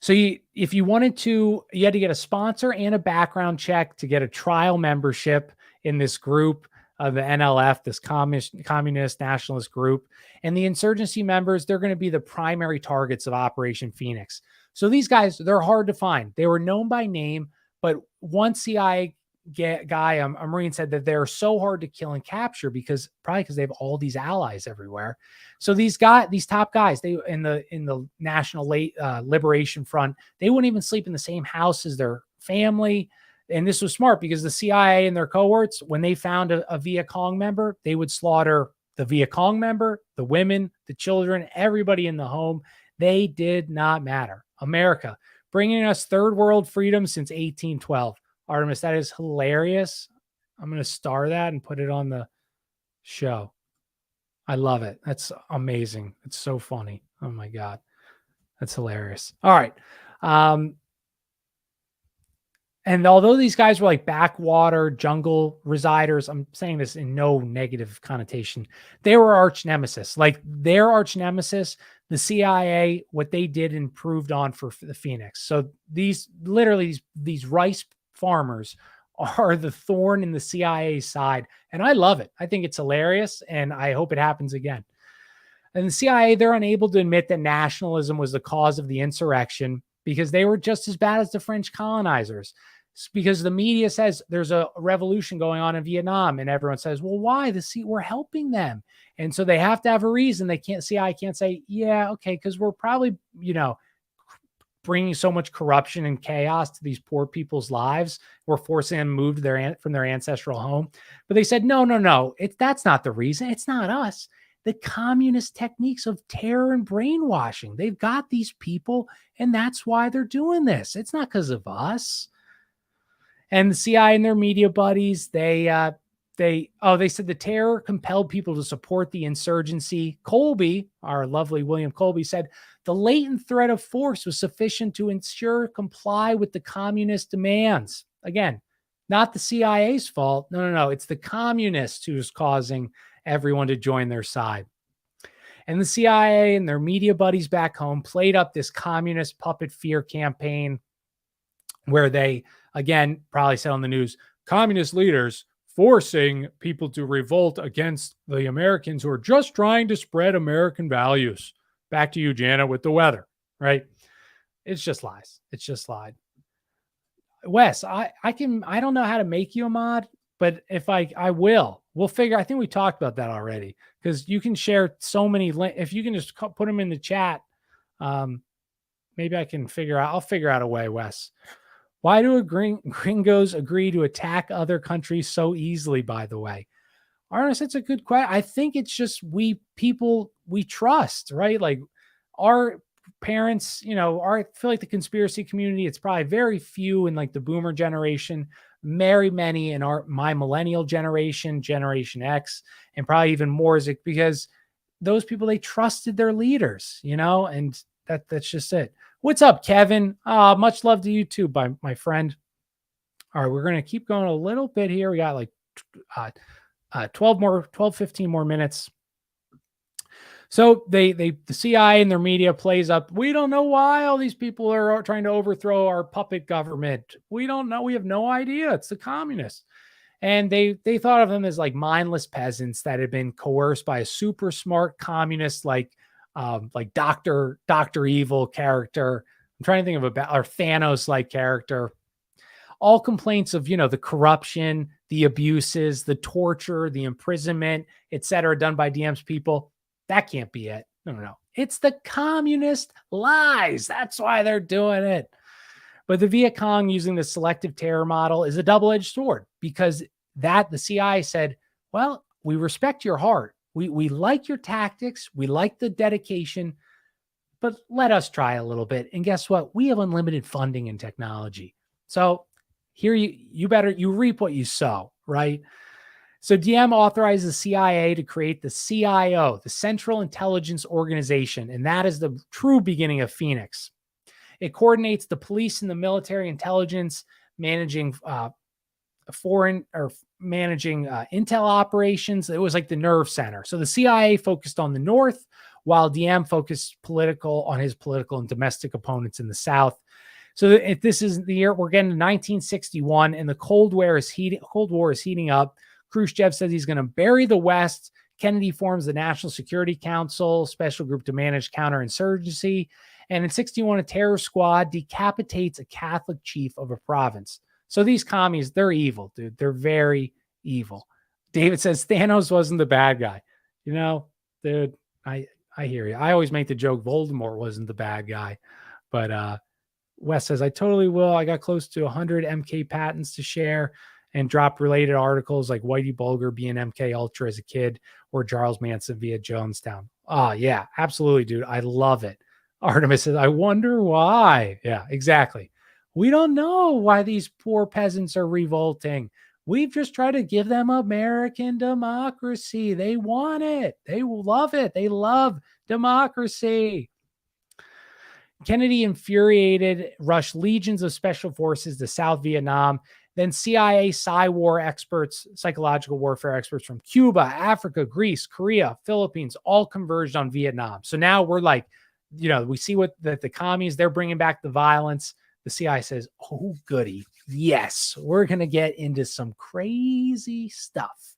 So if you wanted to, you had to get a sponsor and a background check to get a trial membership in this group, the NLF, this communist nationalist group. And the insurgency members, they're going to be the primary targets of Operation Phoenix. So these guys, they're hard to find. They were known by name, but one CIA guy, a Marine, said that they're so hard to kill and capture because they have all these allies everywhere. So these top guys, they in the National Liberation Front, they wouldn't even sleep in the same house as their family. And this was smart because the CIA and their cohorts, when they found a Viet Cong member, they would slaughter the Viet Cong member, the women, the children, everybody in the home. They did not matter. America, bringing us third world freedom since 1812. Artemis, that is hilarious. I'm going to star that and put it on the show. I love it. That's amazing. It's so funny. Oh my God. That's hilarious. All right. And although these guys were like backwater jungle residers, I'm saying this in no negative connotation, they were arch nemesis. Like their arch nemesis, the CIA, what they did and proved on for the Phoenix. So these rice farmers are the thorn in the CIA's side. And I love it. I think it's hilarious. And I hope it happens again. And the CIA, they're unable to admit that nationalism was the cause of the insurrection because they were just as bad as the French colonizers. It's because the media says there's a revolution going on in Vietnam, and everyone says, well, why? We're helping them. And so they have to have a reason. CIA can't say, yeah, okay, because we're probably, bringing so much corruption and chaos to these poor people's lives. We're forcing them to move from their ancestral home. But they said, no, that's not the reason. It's not us. The communist techniques of terror and brainwashing. They've got these people, and that's why they're doing this. It's not because of us. And the CIA and their media buddies, they said the terror compelled people to support the insurgency. Colby, our lovely William Colby, said the latent threat of force was sufficient to ensure comply with the communist demands. Again, not the CIA's fault. No. It's the communists who's causing everyone to join their side. And the CIA and their media buddies back home played up this communist puppet fear campaign where they, again, probably said on the news, communist leaders forcing people to revolt against the Americans who are just trying to spread American values. Back to you, Jana, with the weather, right? It's just lies. It's just lied. Wes, I don't know how to make you a mod, but if I will, we'll figure, I think we talked about that already, because you can share so many links. If you can just put them in the chat, maybe I'll figure out a way, Wes. Why do gringos agree to attack other countries so easily, by the way? Arnis, it's a good question. I think it's just we trust, right? Like our parents, I feel like the conspiracy community, it's probably very few in like the boomer generation, very many in my millennial generation, Generation X, and probably even more is it because those people, they trusted their leaders, and that's just it. What's up, Kevin? Much love to you too, my friend. All right, we're going to keep going a little bit here. We got like 15 more minutes. So the CIA and their media plays up. We don't know why all these people are trying to overthrow our puppet government. We don't know. We have no idea. It's the communists. And they thought of them as like mindless peasants that had been coerced by a super smart communist, like Dr. Evil character. I'm trying to think of or Thanos-like character. All complaints of, the corruption, the abuses, the torture, the imprisonment, etc., done by DM's people. That can't be it. No. It's the communist lies. That's why they're doing it. But the Viet Cong using the selective terror model is a double-edged sword, because the CIA said, well, we respect your heart. We like your tactics. We like the dedication, but let us try a little bit. And guess what? We have unlimited funding and technology. So here you reap what you sow, right? So Diem authorized the CIA to create the CIO, the Central Intelligence Organization, and that is the true beginning of Phoenix. It coordinates the police and the military intelligence, managing intel operations. It was like the nerve center. So the CIA focused on the North, while Diem focused on his political and domestic opponents in the South. So if this is the year, we're getting to 1961, and the Cold War is heating up. Khrushchev says he's going to bury the West. Kennedy forms the National Security Council, special group to manage counterinsurgency. And in 61, a terror squad decapitates a Catholic chief of a province. So these commies, they're evil, dude. They're very evil. David says Thanos wasn't the bad guy. You know, dude, I hear you. I always make the joke Voldemort wasn't the bad guy. But Wes says, I totally will. I got close to 100 MK patents to share and drop related articles like Whitey Bulger being MK Ultra as a kid, or Charles Manson via Jonestown. Oh, yeah, absolutely, dude. I love it. Artemis says, I wonder why. Yeah, exactly. We don't know why these poor peasants are revolting. We've just tried to give them American democracy. They want it. They love it. They love democracy. Kennedy, infuriated, rushed legions of special forces to South Vietnam. Then CIA war experts, psychological warfare experts from Cuba, Africa, Greece, Korea, Philippines, all converged on Vietnam. So now we're like, we see the commies, they're bringing back the violence. The CIA says, oh, goody. Yes, we're going to get into some crazy stuff.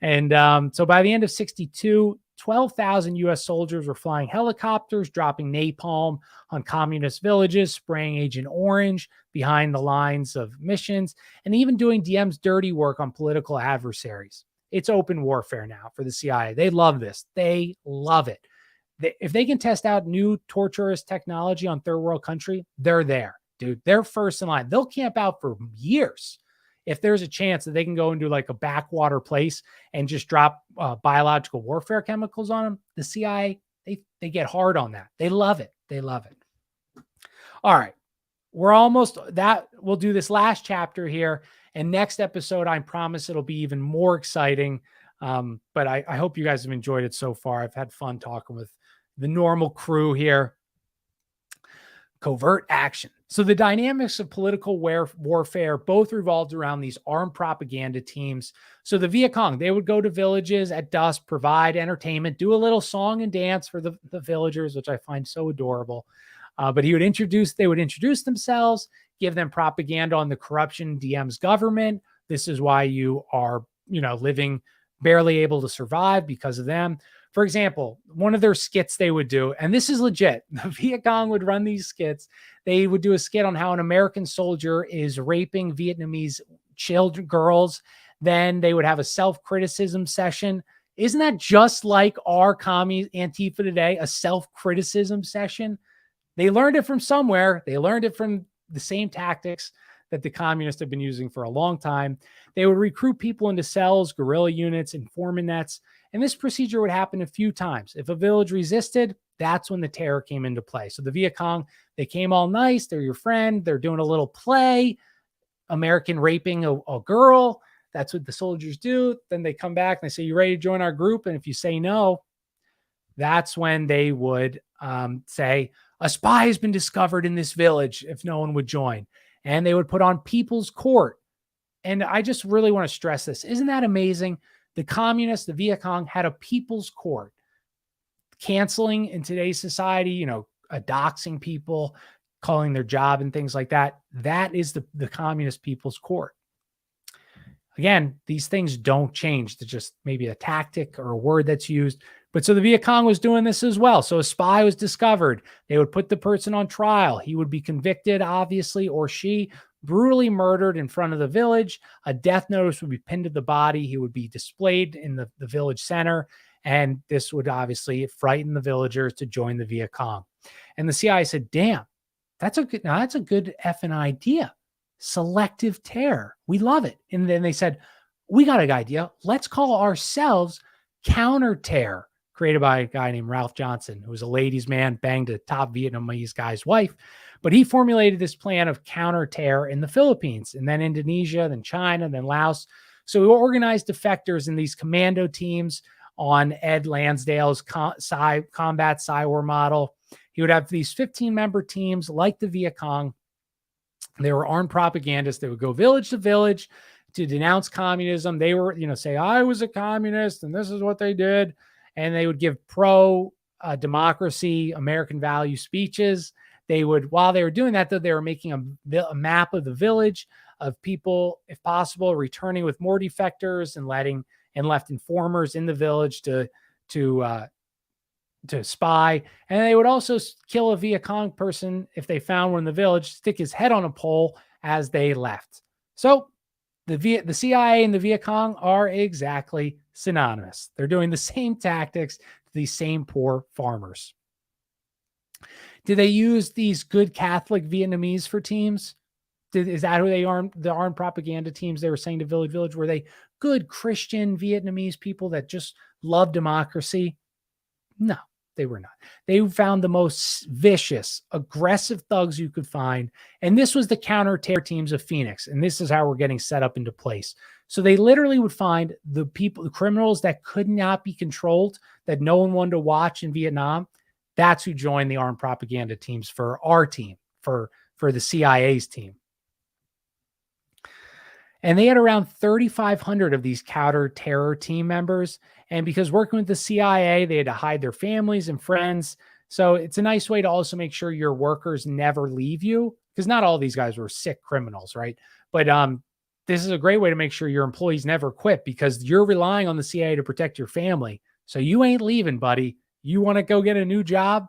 And so by the end of 62, 12,000 U.S. soldiers were flying helicopters, dropping napalm on communist villages, spraying Agent Orange behind the lines of missions, and even doing Diem's dirty work on political adversaries. It's open warfare now for the CIA. They love this. They love it. If they can test out new torturous technology on third world country, they're there, dude. They're first in line. They'll camp out for years if there's a chance that they can go into like a backwater place and just drop biological warfare chemicals on them. The CIA, they get hard on that. They love it. They love it. All right. We're almost that. We'll do this last chapter here. And next episode, I promise it'll be even more exciting. But I hope you guys have enjoyed it so far. I've had fun talking with the normal crew here. Covert action. So the dynamics of political warfare both revolved around these armed propaganda teams. So the Viet Cong, they would go to villages at dusk, provide entertainment, do a little song and dance for the villagers, which I find so adorable. But they would introduce themselves, give them propaganda on the corruption in Diem's government. This is why you are, living barely able to survive because of them. For example, one of their skits they would do, and this is legit, the Viet Cong would run these skits. They would do a skit on how an American soldier is raping Vietnamese girls. Then they would have a self-criticism session. Isn't that just like our commies Antifa today, a self-criticism session? They learned it from somewhere. They learned it from the same tactics that the communists have been using for a long time. They would recruit people into cells, guerrilla units, informant nets. And this procedure would happen a few times. If a village resisted, that's when the terror came into play. So the Viet Cong, they came all nice. They're your friend. They're doing a little play, American raping a girl. That's what the soldiers do. Then they come back and they say, you ready to join our group? And if you say no, that's when they would say, a spy has been discovered in this village if no one would join. And they would put on people's court. And I just really want to stress this. Isn't that amazing? The communists, the Viet Cong, had a people's court. Canceling in today's society, doxing people, calling their job and things like that. That is the communist people's court. Again, these things don't change. They're just maybe a tactic or a word that's used. But so the Viet Cong was doing this as well. So a spy was discovered. They would put the person on trial. He would be convicted, obviously, or she brutally murdered in front of the village. A death notice would be pinned to the body. He would be displayed in the village center. And this would obviously frighten the villagers to join the Viet Cong. And the CIA said, damn, That's a good effing idea. Selective terror. We love it. And then they said, we got an idea. Let's call ourselves counter terror, created by a guy named Ralph Johnson, who was a ladies' man, banged a top Vietnamese guy's wife. But he formulated this plan of counter terror in the Philippines, and then Indonesia, then China, then Laos. So we organized defectors in these commando teams on Ed Lansdale's combat Psywar model. He would have these 15-member teams like the Viet Cong. They were armed propagandists. They would go village to village to denounce communism. They were, say, I was a communist and this is what they did. And they would give pro-democracy, American value speeches. They would, while they were doing that, though, they were making a map of the village of people, if possible, returning with more defectors and left informers in the village to spy. And they would also kill a Viet Cong person if they found one in the village, stick his head on a pole as they left. So the CIA and the Viet Cong are exactly synonymous. They're doing the same tactics to these same poor farmers. Did they use these good Catholic Vietnamese for teams? Is that who they armed? The armed propaganda teams they were saying to village? Were they good Christian Vietnamese people that just love democracy? No, they were not. They found the most vicious, aggressive thugs you could find. And this was the counter-terror teams of Phoenix. And this is how we're getting set up into place. So they literally would find the criminals that could not be controlled, that no one wanted to watch in Vietnam. That's who joined the armed propaganda teams for our team, for the CIA's team. And they had around 3,500 of these counter-terror team members. And because working with the CIA, they had to hide their families and friends. So it's a nice way to also make sure your workers never leave you, because not all these guys were sick criminals, right? But this is a great way to make sure your employees never quit, because you're relying on the CIA to protect your family. So you ain't leaving, buddy. You want to go get a new job?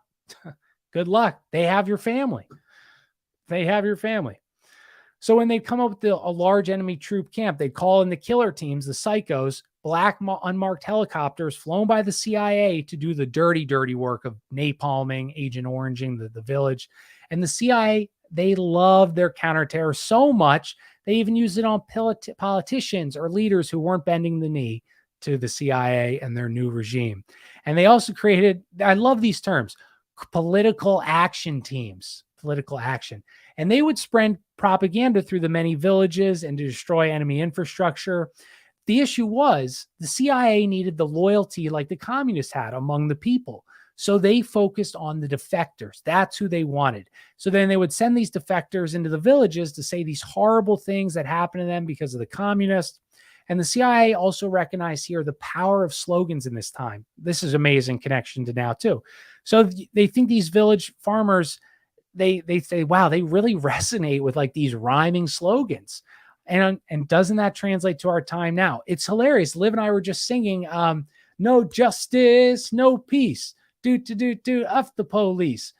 Good luck. They have your family. They have your family. So when they'd come up with a large enemy troop camp, they'd call in the killer teams, the psychos, black unmarked helicopters flown by the CIA to do the dirty, dirty work of napalming, Agent Oranging the village. And the CIA, they loved their counterterror so much, they even used it on politicians or leaders who weren't bending the knee to the CIA and their new regime. And they also created, I love these terms, political action teams, political action. And they would spread propaganda through the many villages and to destroy enemy infrastructure. The issue was the CIA needed the loyalty like the communists had among the people. So they focused on the defectors. That's who they wanted. So then they would send these defectors into the villages to say these horrible things that happened to them because of the communists. And the CIA also recognized here the power of slogans in this time. This is amazing connection to now too. So they think these village farmers, they say, wow, they really resonate with like these rhyming slogans. And doesn't that translate to our time now? It's hilarious. Liv and I were just singing, no justice, no peace, F the police.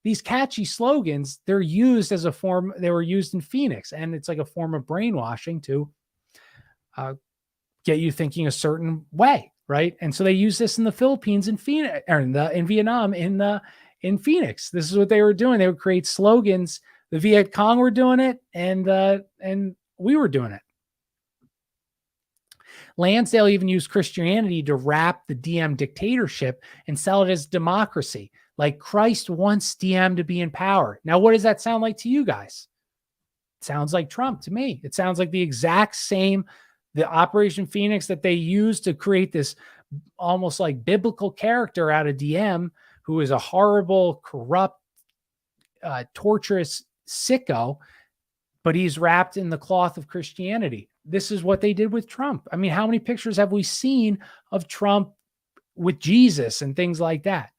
These catchy slogans, they're used as a form, they were used in Phoenix, and it's like a form of brainwashing to get you thinking a certain way, right? And so they use this in the Philippines, in Phoenix, or in Vietnam, in Phoenix. This is what they were doing. They would create slogans. The Viet Cong were doing it, and we were doing it. Lansdale even used Christianity to wrap the DM dictatorship and sell it as democracy, like Christ wants DM to be in power. Now, what does that sound like to you guys? It sounds like Trump to me. It sounds like the exact same, the Operation Phoenix that they used to create this almost like biblical character out of DM, who is a horrible, corrupt, torturous sicko, but he's wrapped in the cloth of Christianity. This is what they did with Trump. I mean, how many pictures have we seen of Trump with Jesus and things like that?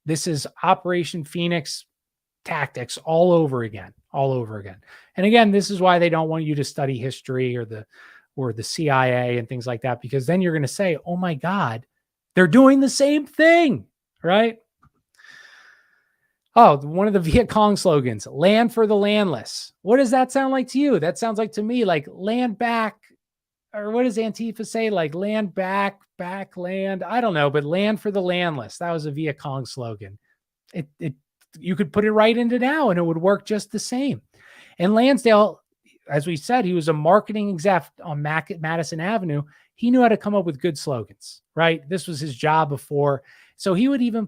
This is Operation Phoenix tactics all over again, all over again. And again, this is why they don't want you to study history or the CIA and things like that, because then you're going to say, oh my God, they're doing the same thing, right? Oh, one of the Viet Cong slogans, land for the landless. What does that sound like to you? That sounds like to me like land back, or what does Antifa say? Like land back land. I don't know, but land for the landless. That was a Viet Cong slogan. It you could put it right into now and it would work just the same. And Lansdale, as we said, he was a marketing exec on Madison Avenue. He knew how to come up with good slogans, right? This was his job before. So he would even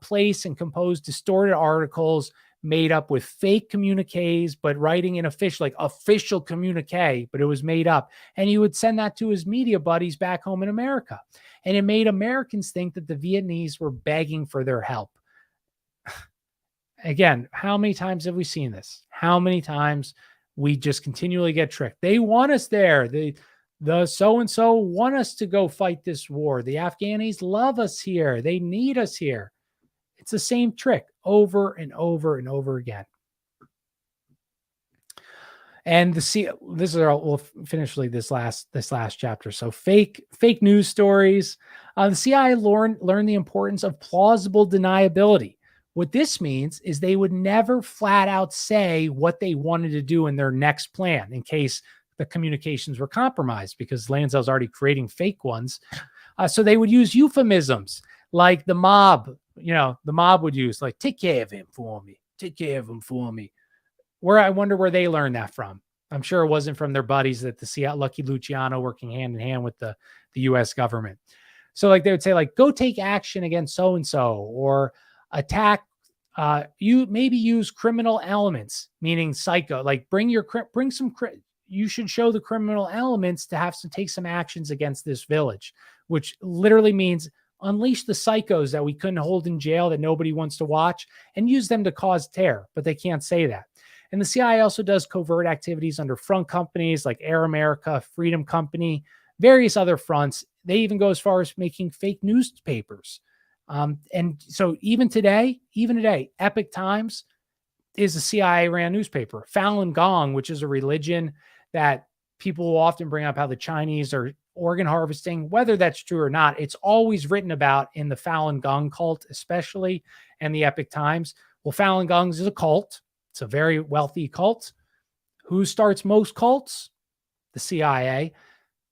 place and compose distorted articles made up with fake communiques, but writing in official communique, but it was made up. And he would send that to his media buddies back home in America. And it made Americans think that the Vietnamese were begging for their help. Again, how many times have we seen this? How many times we just continually get tricked? They want us there. The so-and-so want us to go fight this war. The Afghanis love us here. They need us here. It's the same trick over and over and over again. And we'll finish this last chapter. So fake news stories. The CIA learned the importance of plausible deniability. What this means is they would never flat out say what they wanted to do in their next plan in case the communications were compromised, because Lansdale's already creating fake ones. So they would use euphemisms like the mob would use, like, take care of him for me. Take care of him for me. I wonder where they learned that from. I'm sure it wasn't from their buddies at the CIA, Lucky Luciano, working hand in hand with the U.S. government. So like they would say, like, go take action against so-and-so, or attack, you maybe use criminal elements, meaning psycho, like you should show the criminal elements to take some actions against this village, which literally means unleash the psychos that we couldn't hold in jail, that nobody wants to watch, and use them to cause terror, but they can't say that. And the CIA also does covert activities under front companies like Air America, Freedom Company, various other fronts. They even go as far as making fake newspapers. And so even today, Epoch Times is a CIA-ran newspaper. Falun Gong, which is a religion that people will often bring up how the Chinese are organ harvesting, whether that's true or not, it's always written about in the Falun Gong cult, especially, and the Epoch Times. Well, Falun Gong is a cult. It's a very wealthy cult. Who starts most cults? The CIA.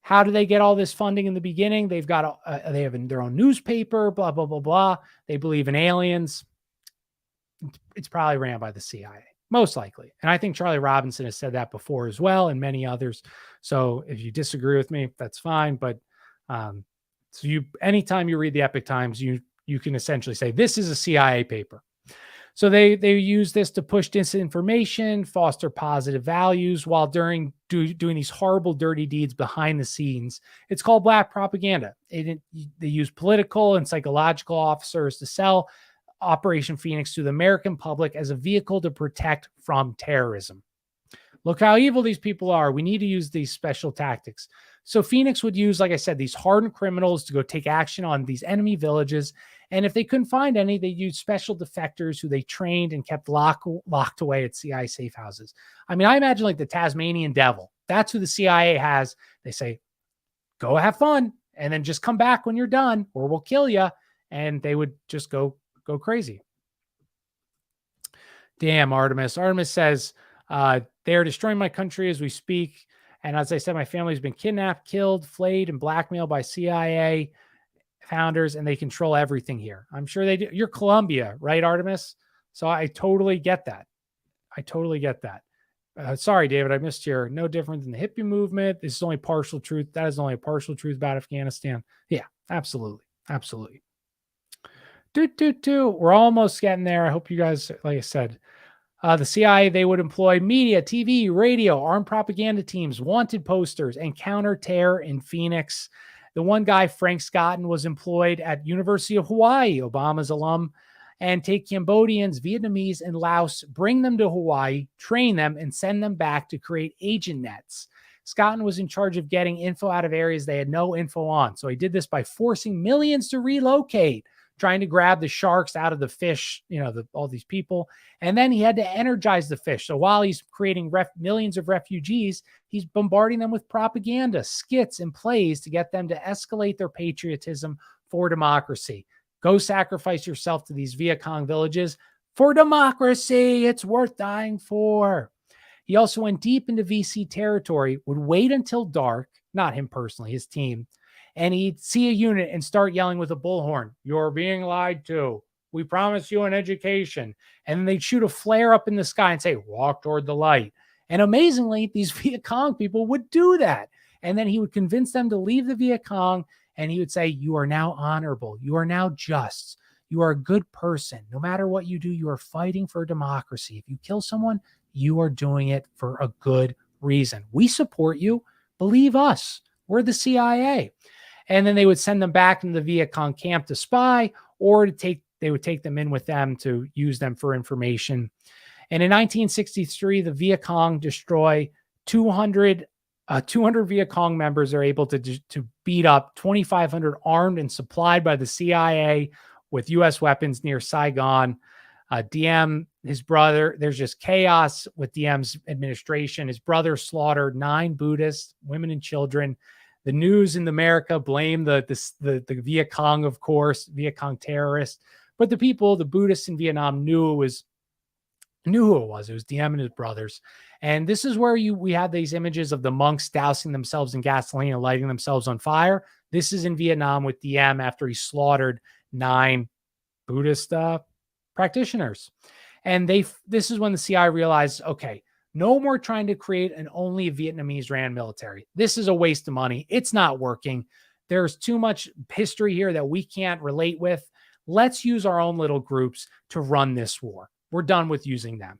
How do they get all this funding in the beginning? They have their own newspaper, blah, blah, blah, blah. They believe in aliens. It's probably ran by the CIA, most likely. And I think Charlie Robinson has said that before as well, and many others. So if you disagree with me, that's fine. But anytime you read the Epoch Times, you can essentially say this is a CIA paper. So they use this to push disinformation, foster positive values, while doing these horrible, dirty deeds behind the scenes. It's called black propaganda. They use political and psychological officers to sell Operation Phoenix to the American public as a vehicle to protect from terrorism. Look how evil these people are. We need to use these special tactics. So Phoenix would use, like I said, these hardened criminals to go take action on these enemy villages. And if they couldn't find any, they used special defectors who they trained and kept locked away at CIA safe houses. I mean, I imagine like the Tasmanian devil. That's who the CIA has. They say, go have fun, and then just come back when you're done, or we'll kill you. And they would just go crazy. Damn, Artemis. Artemis says, they are destroying my country as we speak. And as I said, my family's been kidnapped, killed, flayed, and blackmailed by CIA founders, and they control everything here. I'm sure they do. You're Colombia, right, Artemis? So I totally get that. Sorry, David, I missed your no different than the hippie movement. This is only partial truth. That is only a partial truth about Afghanistan. Yeah, absolutely. Absolutely. We're almost getting there. I hope you guys, like I said, the CIA, they would employ media, TV, radio, armed propaganda teams, wanted posters, and counter terror in Phoenix. The one guy, Frank Scotton, was employed at University of Hawaii, Obama's alum, and take Cambodians, Vietnamese, and Laos, bring them to Hawaii, train them, and send them back to create agent nets. Scotton was in charge of getting info out of areas they had no info on. So he did this by forcing millions to relocate, trying to grab the sharks out of the fish, all these people. And then he had to energize the fish. So while he's creating millions of refugees, he's bombarding them with propaganda, skits, and plays to get them to escalate their patriotism for democracy. Go sacrifice yourself to these Viet Cong villages for democracy. It's worth dying for. He also went deep into VC territory, would wait until dark, not him personally, his team, and he'd see a unit and start yelling with a bullhorn, "You're being lied to. We promise you an education. And then they'd shoot a flare up in the sky and say, walk toward the light. And amazingly, these Viet Cong people would do that. And then he would convince them to leave the Viet Cong. And he would say, you are now honorable. You are now just. You are a good person. No matter what you do, you are fighting for democracy. If you kill someone, you are doing it for a good reason. We support you. Believe us. We're the CIA. And then they would send them back into the Viet Cong camp to spy, or they would take them in with them to use them for information. And in 1963, the Viet Cong destroy 200 Viet Cong members are able to beat up 2,500 armed and supplied by the CIA with U.S. weapons near Saigon. Diem, his brother, there's just chaos with Diem's administration. His brother slaughtered 9 Buddhists, women and children. The news in America blame the Viet Cong, of course, Viet Cong terrorists. But the people, the Buddhists in Vietnam knew who it was. It was Diem and his brothers. And this is where we had these images of the monks dousing themselves in gasoline and lighting themselves on fire. This is in Vietnam with Diem after he slaughtered 9 Buddhist practitioners. And this is when the CIA realized, okay, no more trying to create an only Vietnamese ran military. This is a waste of money. It's not working. There's too much history here that we can't relate with. Let's use our own little groups to run this war. We're done with using them.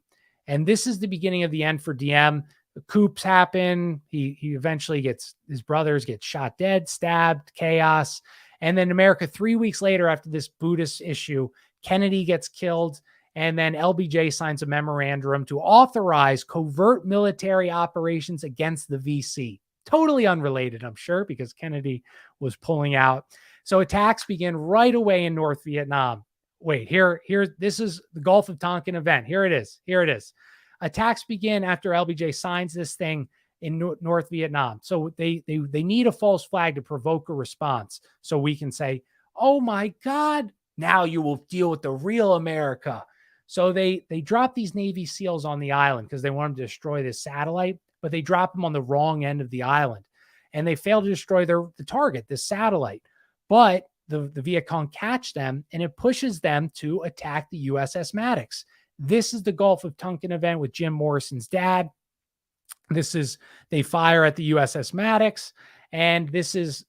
And this is the beginning of the end for Diem. The coups happen. He eventually his brothers get shot dead, stabbed, chaos. And then America, 3 weeks later, after this Buddhist issue, Kennedy gets killed. And then LBJ signs a memorandum to authorize covert military operations against the VC. Totally unrelated, I'm sure, because Kennedy was pulling out. So attacks begin right away in North Vietnam. Wait, this is the Gulf of Tonkin event. Here it is. Attacks begin after LBJ signs this thing in North Vietnam. So they need a false flag to provoke a response. So we can say, oh my God, now you will deal with the real America. So they drop these Navy SEALs on the island because they want them to destroy this satellite, but they drop them on the wrong end of the island. And they fail to destroy the target, this satellite. But the Viet Cong catch them, and it pushes them to attack the USS Maddox. This is the Gulf of Tonkin event with Jim Morrison's dad. They fire at the USS Maddox, and this is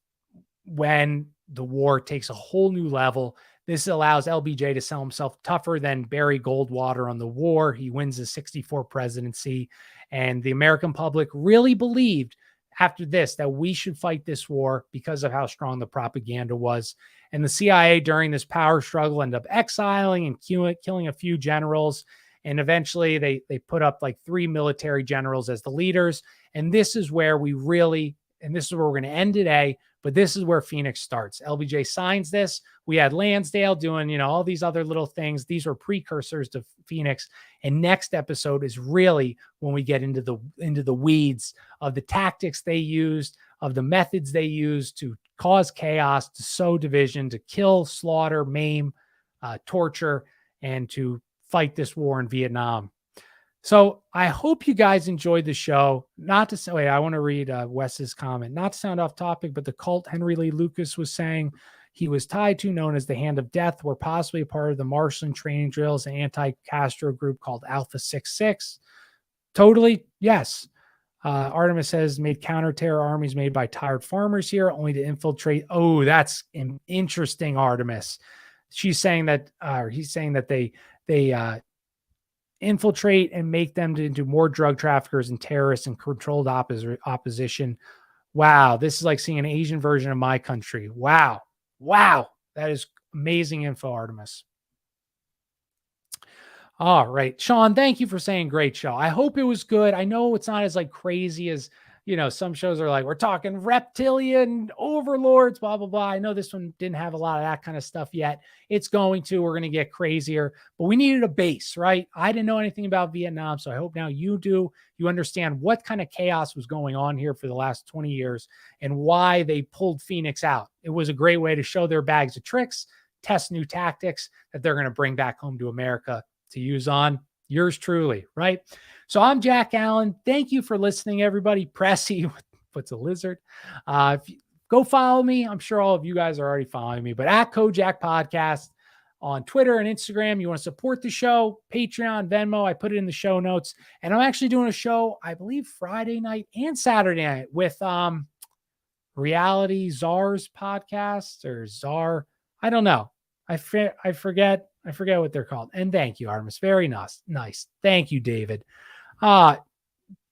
when the war takes a whole new level. This allows LBJ to sell himself tougher than Barry Goldwater on the war. He wins the 64 presidency, and the American public really believed after this that we should fight this war because of how strong the propaganda was. And the CIA during this power struggle ended up exiling and killing a few generals. And eventually they put up like 3 military generals as the leaders. And this is where this is where we're going to end today. But this is where Phoenix starts. LBJ signs this. We had Lansdale doing, all these other little things. These were precursors to Phoenix. And next episode is really when we get into the weeds of the tactics they used, of the methods they used to cause chaos, to sow division, to kill, slaughter, maim, torture, and to fight this war in Vietnam. So I hope you guys enjoyed the show. I want to read Wes's comment. Not to sound off topic, but the cult Henry Lee Lucas was saying he was tied to, known as the Hand of Death, were possibly a part of the Martian training drills, an anti-Castro group called Alpha 66. Totally, yes. Artemis says made counter-terror armies made by tired farmers here, only to infiltrate. Oh, that's interesting, Artemis. He's saying that they infiltrate and make them into more drug traffickers and terrorists and controlled opposition. Wow, this is like seeing an Asian version of my country. Wow, that is amazing info, Artemis. All right, Sean, thank you for saying great show. I hope it was good. I know it's not as like crazy as some shows are like, we're talking reptilian overlords, blah, blah, blah. I know this one didn't have a lot of that kind of stuff yet. We're going to get crazier, but we needed a base, right? I didn't know anything about Vietnam. So I hope now you do. You understand what kind of chaos was going on here for the last 20 years and why they pulled Phoenix out. It was a great way to show their bags of tricks, test new tactics that they're going to bring back home to America to use on yours truly, right? So I'm Jack Allen. Thank you for listening, everybody. Pressy, what's a lizard? Go follow me. I'm sure all of you guys are already following me, but at Kojak Podcast on Twitter and Instagram. You want to support the show, Patreon, Venmo, I put it in the show notes. And I'm actually doing a show, I believe Friday night and Saturday night with Reality Czars podcast or Czar. I don't know. I forget what they're called. And thank you, Artemis. Very nice. Thank you, David.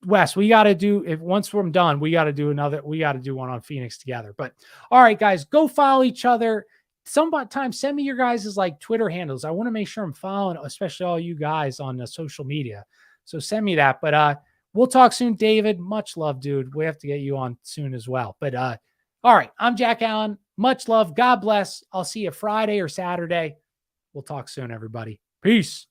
Wes, we got to do, if once we're done, we got to do one on Phoenix together. But all right, guys, go follow each other. Sometime send me your guys' like Twitter handles. I want to make sure I'm following, especially all you guys on social media. So send me that. But we'll talk soon, David. Much love, dude. We have to get you on soon as well. But all right, I'm Jack Allen. Much love. God bless. I'll see you Friday or Saturday. We'll talk soon, everybody. Peace.